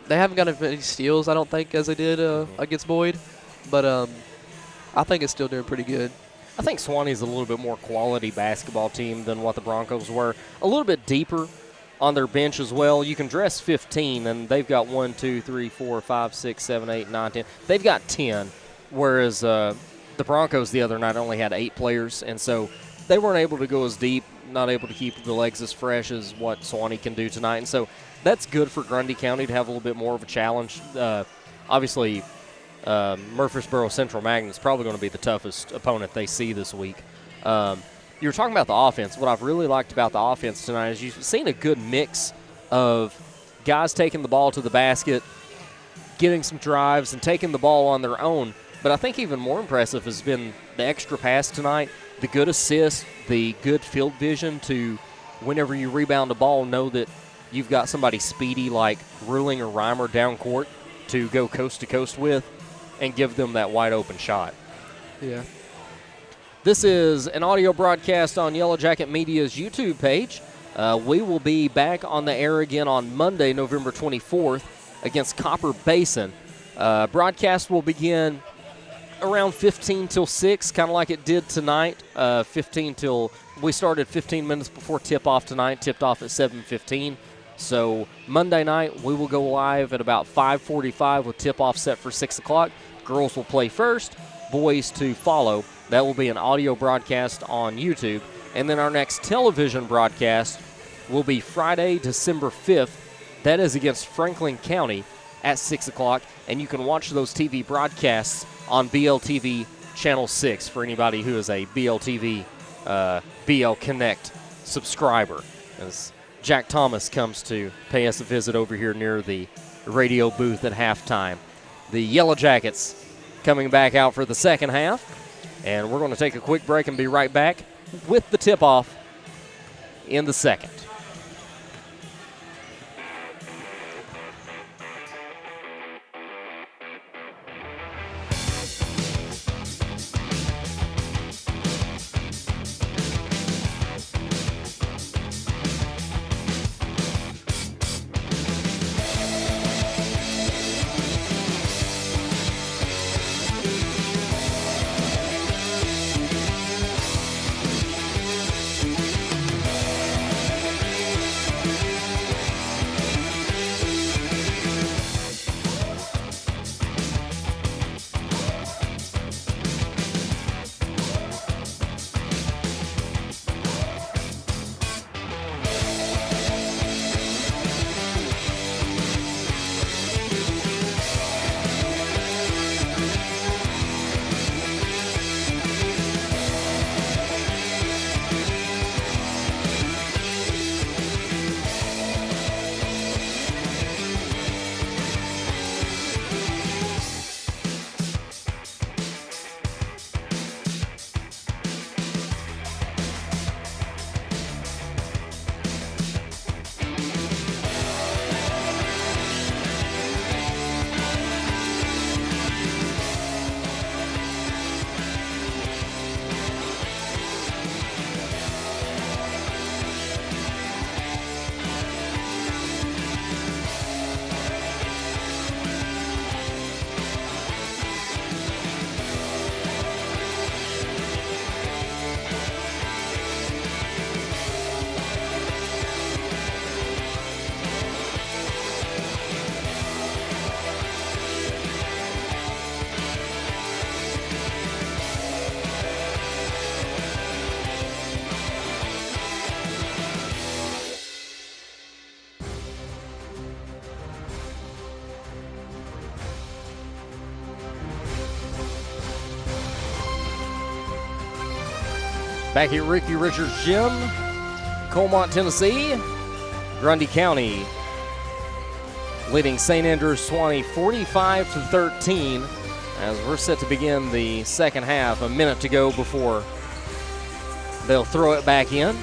They haven't got as many steals, I don't think, as they did against Boyd, but I think it's still doing pretty good. I think Swanee's a little bit more quality basketball team than what the Broncos were. A little bit deeper on their bench as well. You can dress 15, and they've got 1, 2, 3, 4, 5, 6, 7, 8, 9, 10. They've got 10, whereas the Broncos the other night only had 8 players, and so they weren't able to go as deep, not able to keep the legs as fresh as what Swanee can do tonight. And so that's good for Grundy County to have a little bit more of a challenge. Obviously, Murfreesboro Central Magnet is probably going to be the toughest opponent they see this week. You were talking about the offense. What I've really liked about the offense tonight is you've seen a good mix of guys taking the ball to the basket, getting some drives, and taking the ball on their own. But I think even more impressive has been the extra pass tonight, the good assist, the good field vision to, whenever you rebound the ball, know that you've got somebody speedy like Ruling or Reimer down court to go coast to coast with and give them that wide open shot. Yeah. This is an audio broadcast on Yellow Jacket Media's YouTube page. We will be back on the air again on Monday, November 24th against Copper Basin. Broadcast will begin around 15 till 6, kind of like it did tonight. We started 15 minutes before tip-off tonight, tipped off at 7:15. So Monday night, we will go live at about 5:45 with tip-off set for 6 o'clock. Girls will play first, boys to follow. That will be an audio broadcast on YouTube. And then our next television broadcast will be Friday, December 5th. That is against Franklin County at 6 o'clock. And you can watch those TV broadcasts on BLTV Channel 6 for anybody who is a BLTV BL Connect subscriber. As Jack Thomas comes to pay us a visit over here near the radio booth at halftime. The Yellow Jackets coming back out for the second half. And we're going to take a quick break and be right back with the tip-off in the second. Back at Ricky Richards Gym, Colmont, Tennessee, Grundy County leading St. Andrews Sewanee 45-13 as we're set to begin the second half. A minute to go before they'll throw it back in.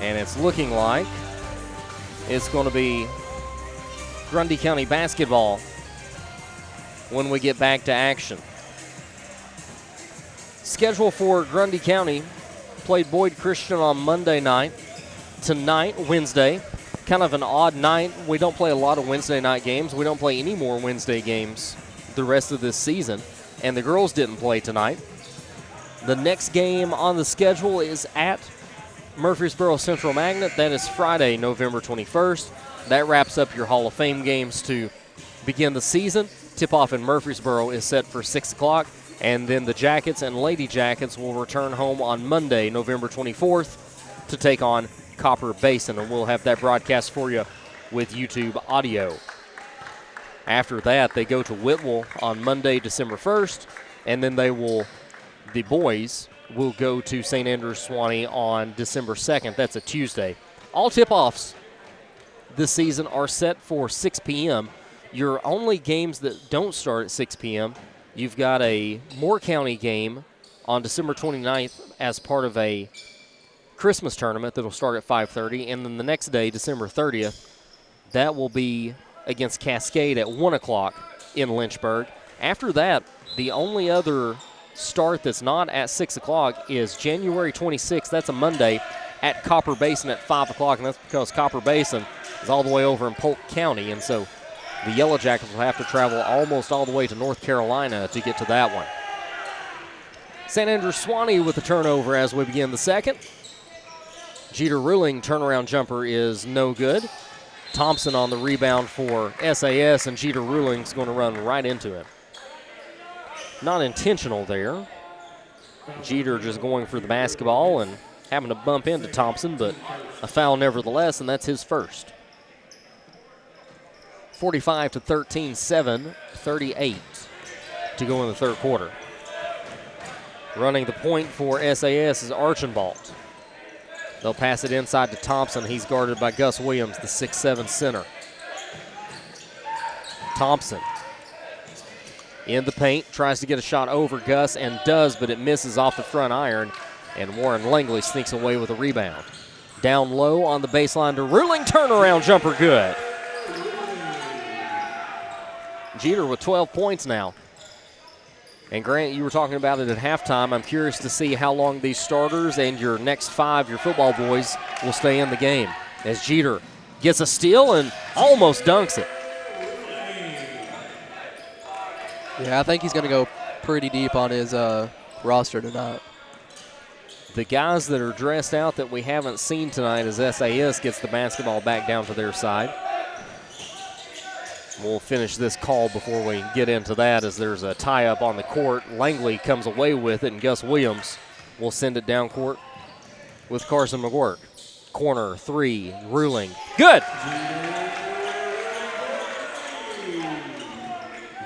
And it's looking like it's going to be Grundy County basketball when we get back to action. Schedule for Grundy County, played Boyd Christian on Monday night. Tonight, Wednesday, kind of an odd night. We don't play a lot of Wednesday night games. We don't play any more Wednesday games the rest of this season, and the girls didn't play tonight. The next game on the schedule is at Murfreesboro Central Magnet. That is Friday, November 21st. That wraps up your Hall of Fame games to begin the season. Tip-off in Murfreesboro is set for 6 o'clock, and then the Jackets and Lady Jackets will return home on Monday, November 24th, to take on Copper Basin, and we'll have that broadcast for you with YouTube audio. After that, they go to Whitwell on Monday, December 1st, and then the boys will go to St. Andrews Sewanee on December 2nd. That's a Tuesday. All tip-offs this season are set for 6 p.m. Your only games that don't start at 6 p.m., you've got a Moore County game on December 29th as part of a Christmas tournament that will start at 5:30, and then the next day, December 30th, that will be against Cascade at 1 o'clock in Lynchburg. After that, the only other start that's not at 6 o'clock is January 26th. That's a Monday at Copper Basin at 5 o'clock, and that's because Copper Basin is all the way over in Polk County, and so the Yellow Jackets will have to travel almost all the way to North Carolina to get to that one. St. Andrews Sewanee with the turnover as we begin the second. Jeter Ruling turnaround jumper is no good. Thompson on the rebound for SAS, and Jeter Ruling's going to run right into him. Not intentional there. Jeter just going for the basketball and having to bump into Thompson, but a foul nevertheless, and that's his first. 45-13, 7:38 to go in the third quarter. Running the point for SAS is Archambault. They'll pass it inside to Thompson. He's guarded by Gus Williams, the 6'7" center. Thompson in the paint, tries to get a shot over Gus and does, but it misses off the front iron, and Warren Langley sneaks away with a rebound. Down low on the baseline to Ruling, turnaround jumper good. Jeter with 12 points now. And Grant, you were talking about it at halftime. I'm curious to see how long these starters and your next five, your football boys, will stay in the game. As Jeter gets a steal and almost dunks it. Yeah, I think he's going to go pretty deep on his roster tonight. The guys that are dressed out that we haven't seen tonight as SAS gets the basketball back down to their side. We'll finish this call before we get into that as there's a tie-up on the court. Langley comes away with it, and Gus Williams will send it down court with Carson McGuirk. Corner three, Ruling. Good!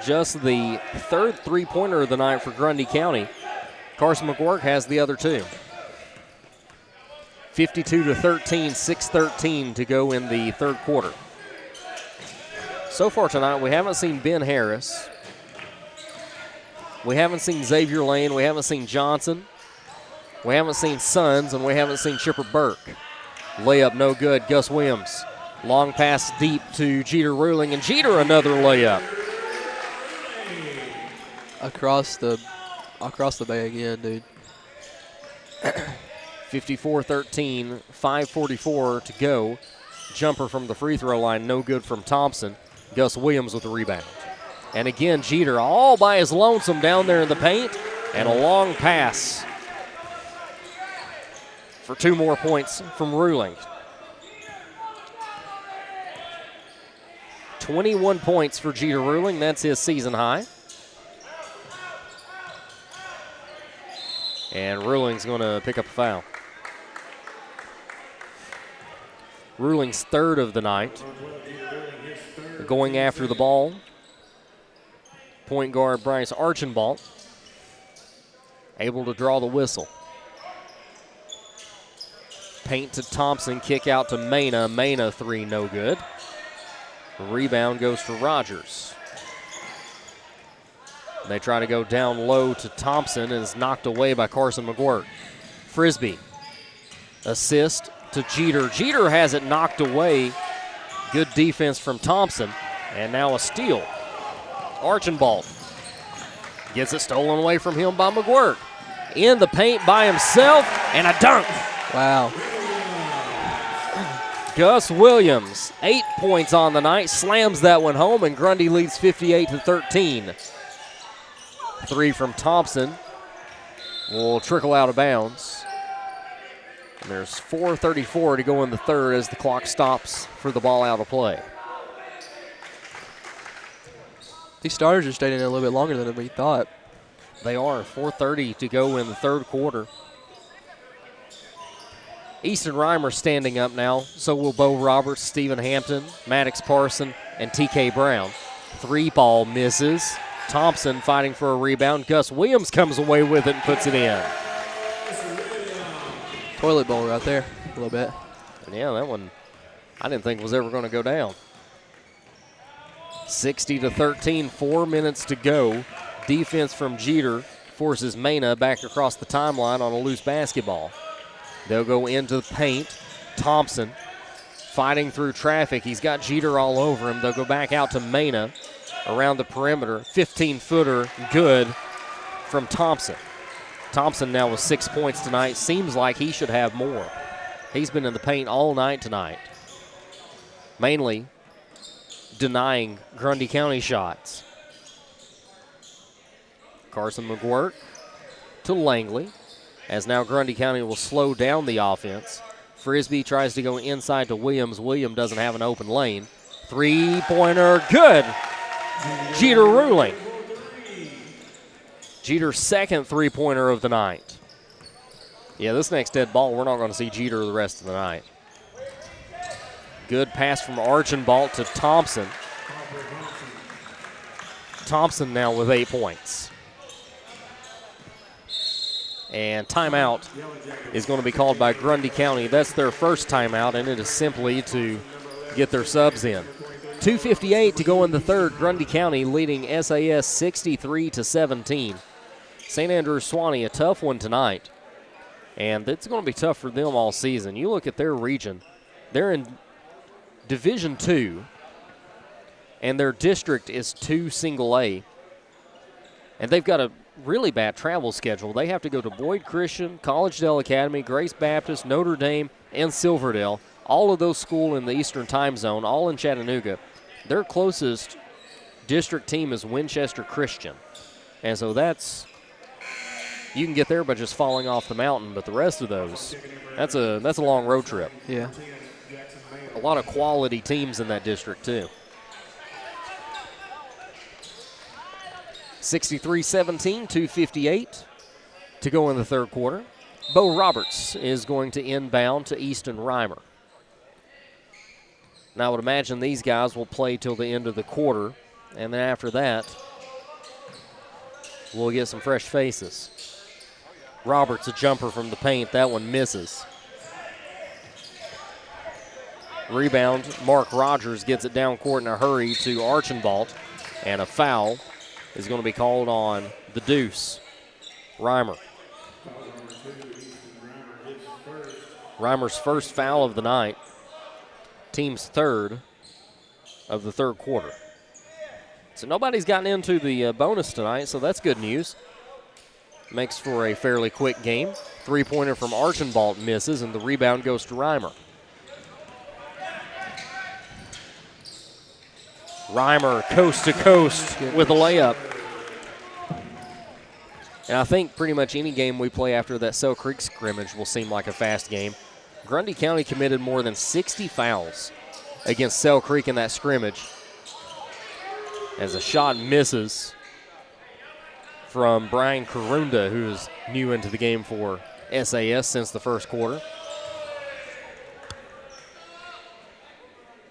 Just the third three-pointer of the night for Grundy County. Carson McGuirk has the other two. 52-13, 6:13 to go in the third quarter. So far tonight, we haven't seen Ben Harris. We haven't seen Xavier Lane. We haven't seen Johnson. We haven't seen Sons, and we haven't seen Chipper Burke. Layup no good. Gus Williams. Long pass deep to Jeter Ruling, and Jeter another layup. Across the bay again, dude. 54-13, 5:44 to go. Jumper from the free throw line, no good from Thompson. Gus Williams with the rebound. And again, Jeter all by his lonesome down there in the paint, and a long pass for 2 more points from Ruling. 21 points for Jeter Ruling. That's his season high. And Ruling's going to pick up a foul. Ruling's third of the night. Going after the ball, point guard Bryce Archambault able to draw the whistle. Paint to Thompson, kick out to Mena. Mena, three, no good. Rebound goes to Rogers. They try to go down low to Thompson and is knocked away by Carson McGuirk. Frisbee, assist to Jeter. Jeter has it knocked away. Good defense from Thompson. And now a steal. Archambault gets it stolen away from him by McGuirk. In the paint by himself, and a dunk. Wow. Gus Williams, 8 points on the night, slams that one home, and Grundy leads 58-13. Three from Thompson will trickle out of bounds. And there's 4:34 to go in the third as the clock stops for the ball out of play. These starters are staying in a little bit longer than we thought. They are. 4:30 to go in the third quarter. Easton Reimer standing up now. So will Bo Roberts, Stephen Hampton, Maddox Parson, and TK Brown. Three ball misses. Thompson fighting for a rebound. Gus Williams comes away with it and puts it in. Toilet bowl right there a little bit. And yeah, that one I didn't think was ever going to go down. 60-13, 4 minutes to go. Defense from Jeter forces Mena back across the timeline on a loose basketball. They'll go into the paint. Thompson fighting through traffic. He's got Jeter all over him. They'll go back out to Mena around the perimeter. 15-footer, good from Thompson. Thompson now with 6 points tonight. Seems like he should have more. He's been in the paint all night tonight, mainly denying Grundy County shots. Carson McGuirk to Langley, as now Grundy County will slow down the offense. Frisbee tries to go inside to Williams. Williams doesn't have an open lane. Three-pointer, good. Jeter ruling. Jeter's second three-pointer of the night. Yeah, this next dead ball, we're not going to see Jeter the rest of the night. Good pass from Archambault to Thompson. Thompson now with 8 points. And timeout is going to be called by Grundy County. That's their first timeout, and it is simply to get their subs in. 2:58 to go in the third. Grundy County leading SAS 63-17. St. Andrews Swanee, a tough one tonight. And it's going to be tough for them all season. You look at their region. They're in Division II, and their district is 2 single A. And they've got a really bad travel schedule. They have to go to Boyd Christian, Collegedale Academy, Grace Baptist, Notre Dame, and Silverdale. All of those schools in the Eastern Time Zone, all in Chattanooga. Their closest district team is Winchester Christian. And so that's, you can get there by just falling off the mountain, but the rest of those, that's a long road trip. Yeah. A lot of quality teams in that district too. 63-17, 2:58 to go in the third quarter. Bo Roberts is going to inbound to Easton Reimer. Now I would imagine these guys will play till the end of the quarter, and then after that, we'll get some fresh faces. Roberts, a jumper from the paint. That one misses. Rebound, Mark Rogers gets it down court in a hurry to Archambault, and a foul is going to be called on the Deuce, Reimer. Reimer's first foul of the night, team's third of the third quarter. So nobody's gotten into the bonus tonight, so that's good news. Makes for a fairly quick game. Three-pointer from Archambault misses, and the rebound goes to Reimer. Reimer coast to coast with a layup. And I think pretty much any game we play after that Sell Creek scrimmage will seem like a fast game. Grundy County committed more than 60 fouls against Sell Creek in that scrimmage. As a shot misses from Brian Karunda, who is new into the game for SAS since the first quarter.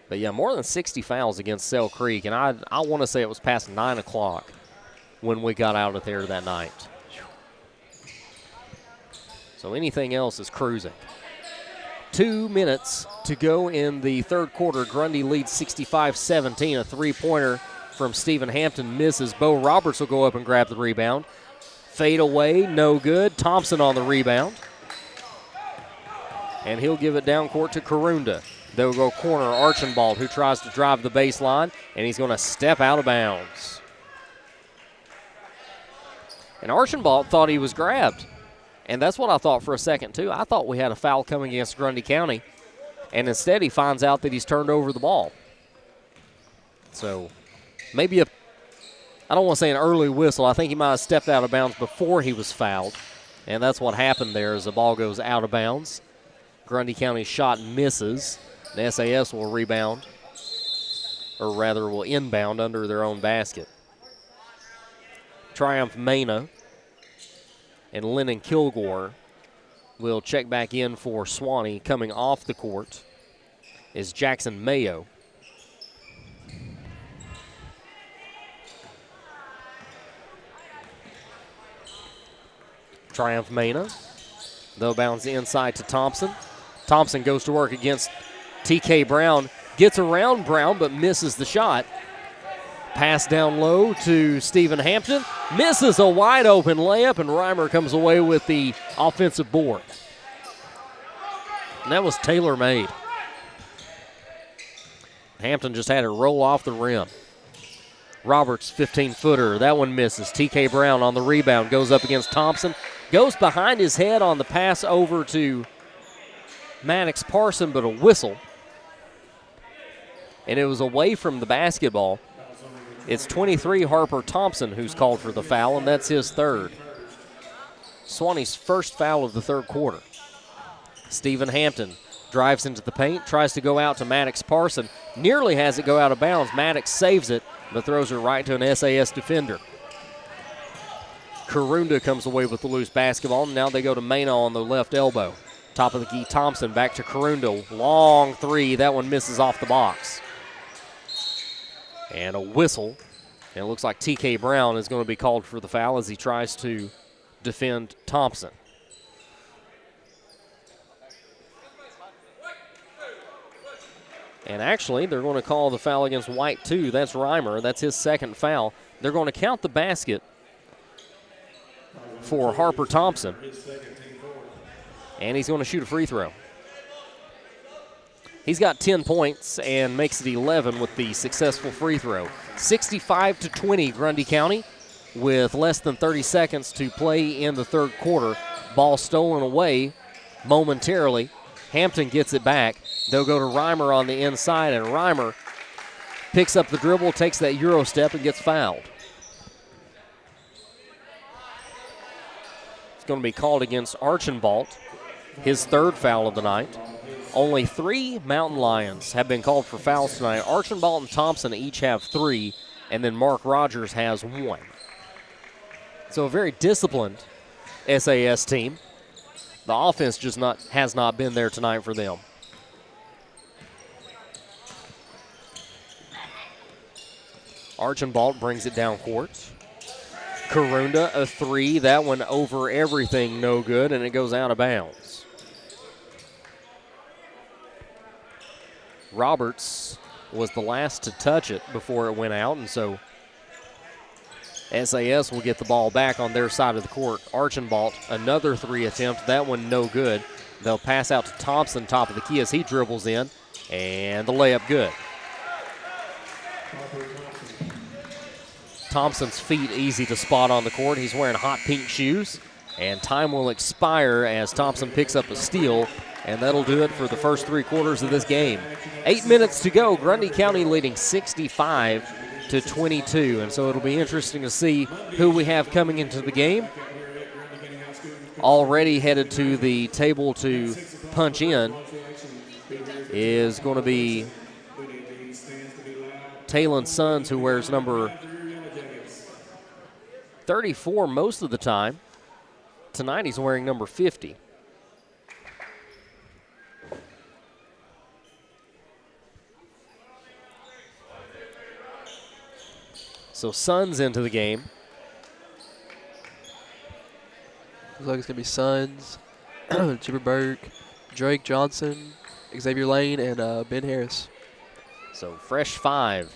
But yeah, more than 60 fouls against Sell Creek, and I want to say it was past 9 o'clock when we got out of there that night. So anything else is cruising. 2 minutes to go in the third quarter. Grundy leads 65-17. A three-pointer from Stephen Hampton misses. Bo Roberts will go up and grab the rebound. Fade away, no good. Thompson on the rebound. And he'll give it down court to Karunda. They'll go corner Archambault, who tries to drive the baseline, and he's going to step out of bounds. And Archambault thought he was grabbed. And that's what I thought for a second, too. I thought we had a foul coming against Grundy County. And instead he finds out that he's turned over the ball. So maybe I don't want to say an early whistle. I think he might have stepped out of bounds before he was fouled. And that's what happened there as the ball goes out of bounds. Grundy County's shot misses. The SAS will rebound, or rather will inbound under their own basket. Triumph Mena and Lennon Kilgore will check back in for Swanee. Coming off the court is Jackson Mayo. Triumph Mena. They'll bounce inside to Thompson. Thompson goes to work against TK Brown. Gets around Brown but misses the shot. Pass down low to Stephen Hampton. Misses a wide open layup, and Reimer comes away with the offensive board. And that was tailor-made. Hampton just had it roll off the rim. Roberts, 15-footer. That one misses. TK Brown on the rebound. Goes up against Thompson. Goes behind his head on the pass over to Maddox Parson, but a whistle. And it was away from the basketball. It's 23 Harper Thompson who's called for the foul, and that's his third. Swanee's first foul of the third quarter. Stephen Hampton drives into the paint, tries to go out to Maddox Parson. Nearly has it go out of bounds. Maddox saves it, but throws it right to an SAS defender. Karunda comes away with the loose basketball, and now they go to Mena on the left elbow. Top of the key, Thompson back to Karunda. Long three, that one misses off the box. And a whistle, and it looks like TK Brown is going to be called for the foul as he tries to defend Thompson. And actually, they're going to call the foul against White, too. That's Reimer. That's his second foul. They're going to count the basket for Harper Thompson. And he's going to shoot a free throw. He's got 10 points and makes it 11 with the successful free throw. 65-20 Grundy County with less than 30 seconds to play in the third quarter. Ball stolen away momentarily. Hampton gets it back. They'll go to Reimer on the inside, and Reimer picks up the dribble, takes that Euro step, and gets fouled. It's going to be called against Archambault, his third foul of the night. Only 3 Mountain Lions have been called for fouls tonight. Archambault and Thompson each have 3, and then Mark Rogers has 1. So a very disciplined SAS team. The offense just has not been there tonight for them. Archambault brings it down court. Karunda, a 3. That one over everything, no good, and it goes out of bounds. Roberts was the last to touch it before it went out, and so SAS will get the ball back on their side of the court. Archambault, another 3 attempt. That one no good. They'll pass out to Thompson, top of the key as he dribbles in, and the layup good. Thompson's feet easy to spot on the court. He's wearing hot pink shoes, and time will expire as Thompson picks up a steal, and that'll do it for the first 3 quarters of this game. 8 minutes to go. Grundy County leading 65-22, and so it'll be interesting to see who we have coming into the game. Already headed to the table to punch in is going to be Talon Sons, who wears number 34 most of the time. Tonight he's wearing number 50. So Suns into the game. Looks like it's going to be Suns, Chipper Burke, Drake Johnson, Xavier Lane, and Ben Harris. So fresh 5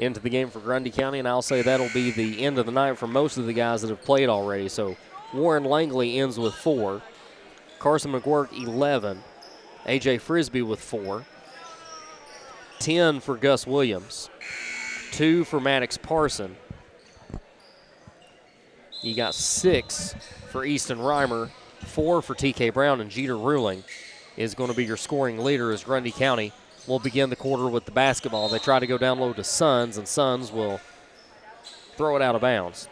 into the game for Grundy County, and I'll say that'll be the end of the night for most of the guys that have played already. So Warren Langley ends with 4. Carson McGuirk, 11. A.J. Frisbee with 4. 10 for Gus Williams. 2 for Maddox Parson. You got 6 for Easton Reimer, 4 for T.K. Brown, and Jeter Ruling is going to be your scoring leader as Grundy County will begin the quarter with the basketball. They try to go down low to Sons, and Sons will throw it out of bounds.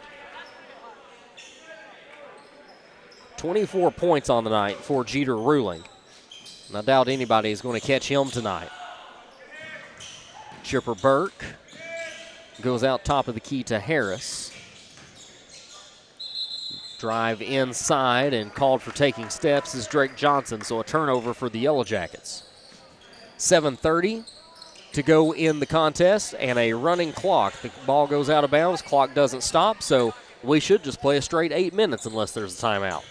24 points on the night for Jeter Ruling. And I doubt anybody is going to catch him tonight. Chipper Burke goes out top of the key to Harris. Drive inside and called for taking steps is Drake Johnson, so a turnover for the Yellow Jackets. 7:30 to go in the contest and a running clock. The ball goes out of bounds, clock doesn't stop, so we should just play a straight 8 minutes unless there's a timeout.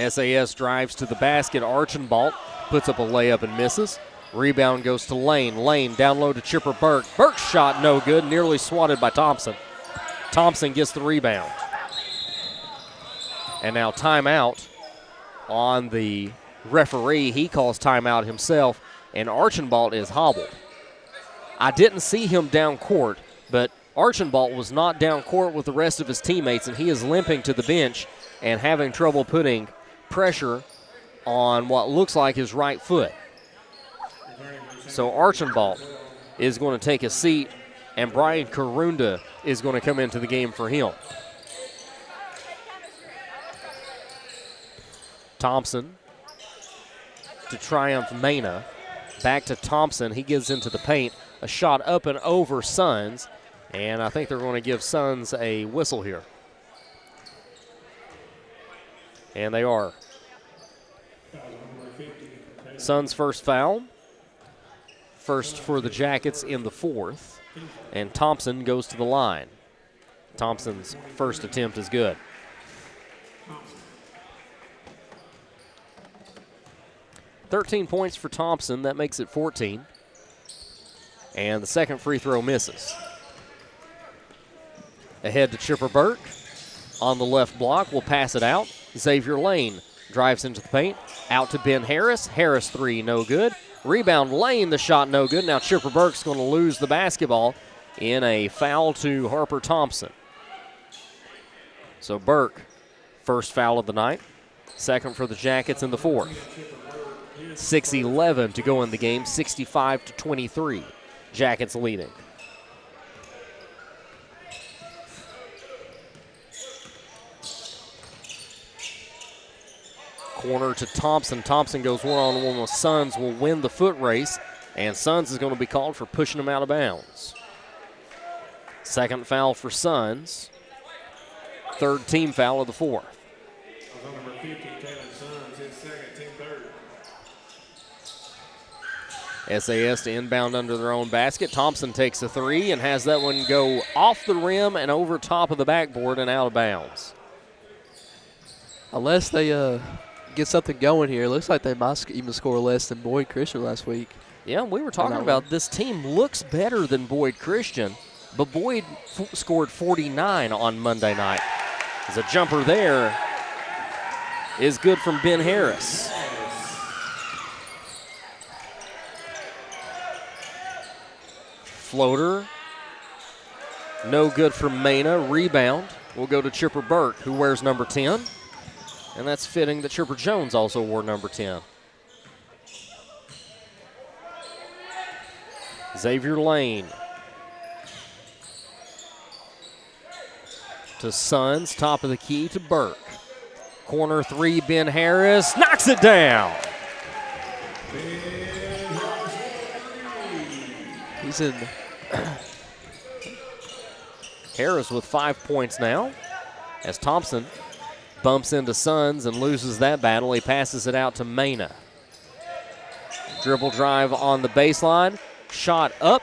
SAS drives to the basket. Archambault puts up a layup and misses. Rebound goes to Lane. Lane down low to Chipper Burke. Burke's shot no good, nearly swatted by Thompson. Thompson gets the rebound. And now timeout on the referee. He calls timeout himself, and Archambault is hobbled. I didn't see him down court, but Archambault was not down court with the rest of his teammates, and he is limping to the bench and having trouble putting pressure on what looks like his right foot. So Archambault is going to take a seat, and Brian Karunda is going to come into the game for him. Thompson to Triumph Mena. Back to Thompson. He gets into the paint. A shot up and over Sons, and I think they're going to give Sons a whistle here. And they are. Sons' first foul. First for the Jackets in the 4th. And Thompson goes to the line. Thompson's first attempt is good. $13 points for Thompson. That makes it 14. And the second free throw misses. Ahead to Chipper Burke. On the left block, will pass it out. Xavier Lane drives into the paint. Out to Ben Harris. Harris 3, no good. Rebound Lane, the shot no good. Now Chipper Burke's going to lose the basketball in a foul to Harper Thompson. So Burke, first foul of the night. Second for the Jackets in the 4th. 6:11 to go in the game, 65-23. Jackets leading. Corner to Thompson. Thompson goes one-on-one with Sons, will win the foot race, and Sons is going to be called for pushing him out of bounds. Second foul for Sons. Third team foul of the 4th. Number 50, Taylor Sons, his second, team third. SAS to inbound under their own basket. Thompson takes a 3 and has that one go off the rim and over top of the backboard and out of bounds. Unless they get something going here, looks like they might even score less than Boyd Christian last week. Yeah, we were talking about this team looks better than Boyd Christian, but Boyd scored 49 on Monday night. There's a jumper there is good from Ben Harris. Floater, no good from Mena. Rebound will go to Chipper Burke, who wears number 10. And that's fitting that Chipper Jones also wore number 10. Xavier Lane to Sons, top of the key to Burke. Corner 3, Ben Harris knocks it down. He's in. Harris with 5 points now as Thompson bumps into Sons and loses that battle. He passes it out to Mena. Dribble drive on the baseline. Shot up.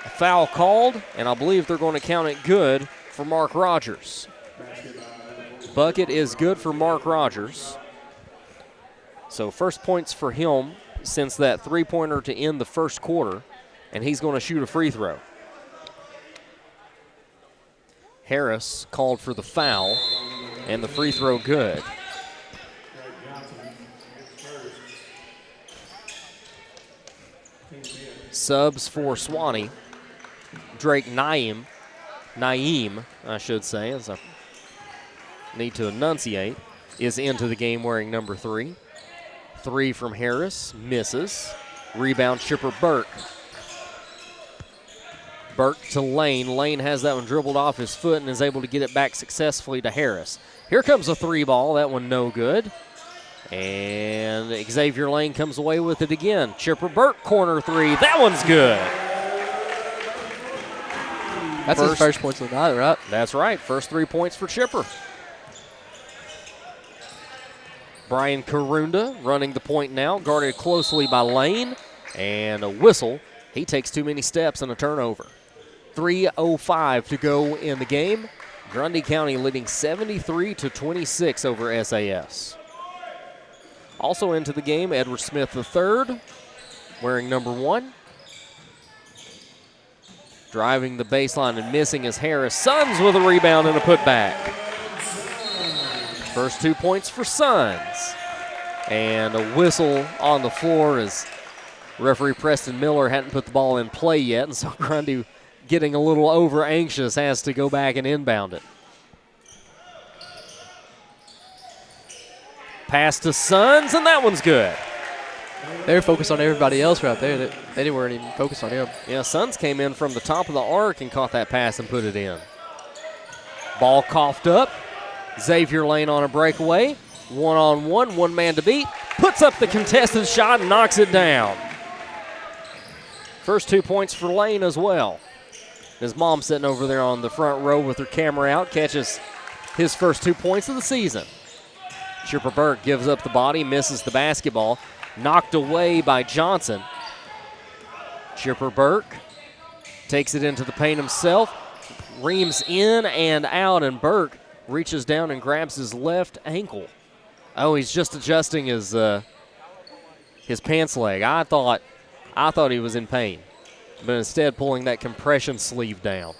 A foul called, and I believe they're going to count it good for Mark Rogers. Bucket is good for Mark Rogers. So first points for him since that three-pointer to end the first quarter, and he's going to shoot a free throw. Harris called for the foul, and the free throw good. Subs for Swanee. Drake Naeem, I should say, as I need to enunciate, is into the game wearing number 3. 3 from Harris, misses. Rebound, Chipper Burke. Burke to Lane. Lane has that one dribbled off his foot and is able to get it back successfully to Harris. Here comes a 3 ball. That one no good. And Xavier Lane comes away with it again. Chipper Burke, corner 3. That one's good. That's his first points of the night, right? That's right. First 3 points for Chipper. Brian Karunda running the point now, guarded closely by Lane. And a whistle. He takes too many steps and a turnover. 3:05 to go in the game. Grundy County leading 73-26 over SAS. Also into the game, Edward Smith III, wearing number 1. Driving the baseline and missing is Harris. Suns with a rebound and a putback. First 2 points for Suns. And a whistle on the floor as referee Preston Miller hadn't put the ball in play yet, and so Grundy, getting a little over anxious, has to go back and inbound it. Pass to Suns, and that one's good. They were focused on everybody else right there. They weren't even focused on him. Yeah, Suns came in from the top of the arc and caught that pass and put it in. Ball coughed up. Xavier Lane on a breakaway. 1-on-1, 1 man to beat. Puts up the contested shot and knocks it down. First 2 points for Lane as well. His mom sitting over there on the front row with her camera out, catches his first 2 points of the season. Chipper Burke gives up the body, misses the basketball. Knocked away by Johnson. Chipper Burke takes it into the paint himself. Reams in and out, and Burke reaches down and grabs his left ankle. Oh, he's just adjusting his pants leg. I thought he was in pain, but instead pulling that compression sleeve down.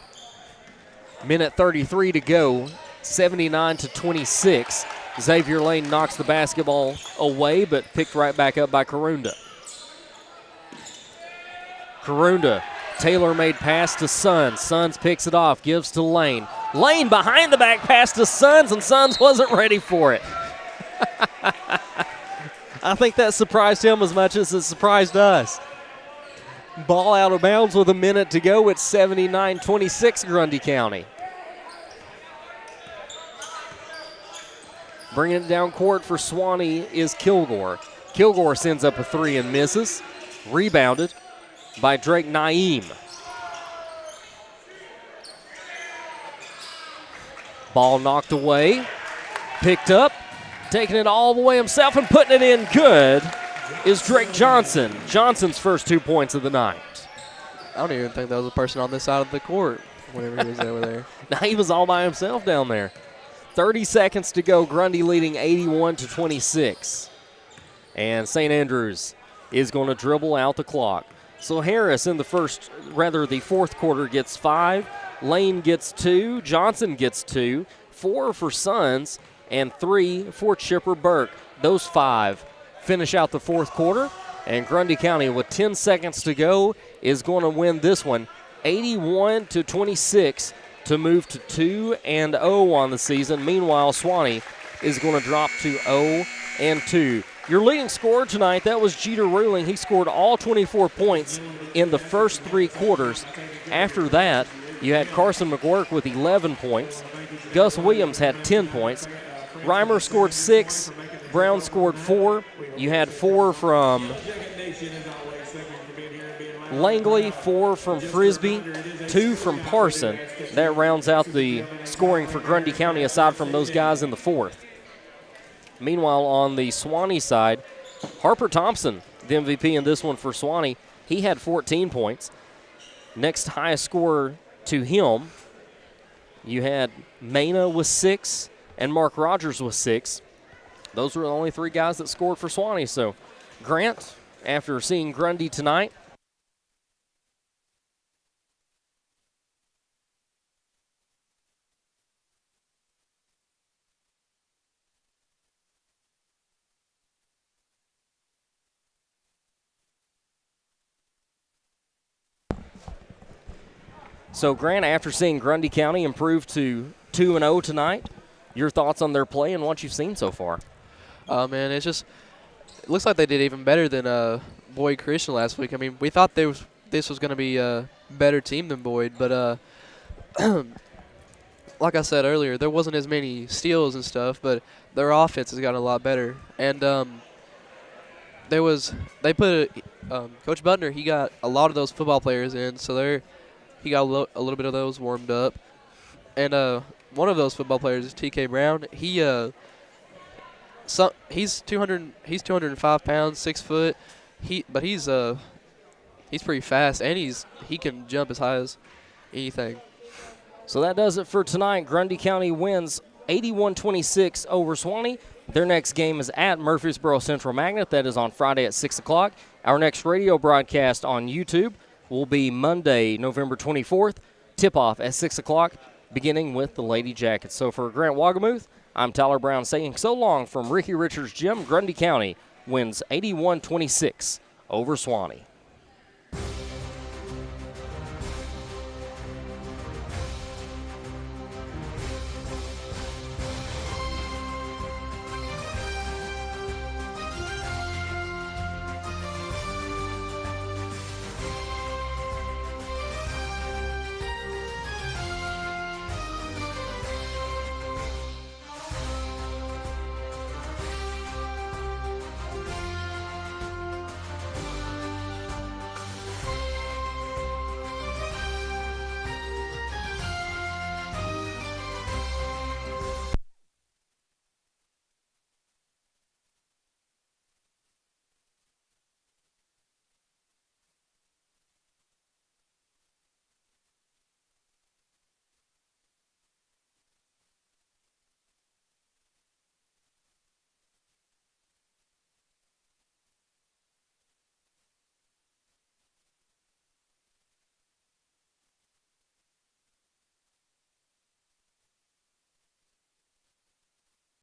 Minute 33 to go, 79-26. Xavier Lane knocks the basketball away, but picked right back up by Karunda. Karunda, tailor-made pass to Suns. Suns picks it off, gives to Lane. Lane behind the back pass to Suns, and Suns wasn't ready for it. I think that surprised him as much as it surprised us. Ball out of bounds with a minute to go. It's 79-26 Grundy County. Bringing it down court for Swanee is Kilgore. Kilgore sends up a 3 and misses. Rebounded by Drake Naeem. Ball knocked away. Picked up. Taking it all the way himself and putting it in good is Drake Johnson. Johnson's first 2 points of the night. I don't even think there was a person on this side of the court whenever he was over there. Now he was all by himself down there. 30 seconds to go. Grundy leading 81-26. And St. Andrews is going to dribble out the clock. So Harris in the fourth quarter gets 5. Lane gets 2. Johnson gets 2. 4 for Suns and 3 for Chipper Burke. Those 5 finish out the fourth quarter. And Grundy County, with 10 seconds to go, is going to win this one 81-26. To move to 2-0 on the season. Meanwhile, Swanee is going to drop to 0-2. Your leading scorer tonight, that was Jeter Ruling. He scored all 24 points in the first 3 quarters. After that, you had Carson McGuirk with 11 points. Gus Williams had 10 points. Reimer scored 6. Brown scored 4. You had 4 from Langley, 4 from Frisbee, 2 from Parson. That rounds out the scoring for Grundy County aside from those guys in the fourth. Meanwhile, on the Swanee side, Harper Thompson, the MVP in this one for Swanee, he had 14 points. Next highest scorer to him, you had Mena with 6, and Mark Rogers with 6. Those were the only 3 guys that scored for Swanee. So, Grant, after seeing Grundy tonight, Grundy County improve to 2-0 tonight, your thoughts on their play and what you've seen so far? Man, it looks like they did even better than Boyd Christian last week. I mean, we thought this was going to be a better team than Boyd, but like I said earlier, there wasn't as many steals and stuff, but their offense has gotten a lot better. And Coach Butner, he got a lot of those football players in, so he got a little bit of those warmed up. And one of those football players is T.K. Brown. He's 205 pounds, 6 foot. But he's pretty fast, and he can jump as high as anything. So that does it for tonight. Grundy County wins 81-26 over Swanee. Their next game is at Murfreesboro Central Magnet. That is on Friday at 6 o'clock. Our next radio broadcast on YouTube will be Monday, November 24th. Tip-off at 6 o'clock, beginning with the Lady Jackets. So for Grant Wagamuth, I'm Tyler Brown saying so long from Ricky Richards Gym. Grundy County wins 81-26 over Swanee.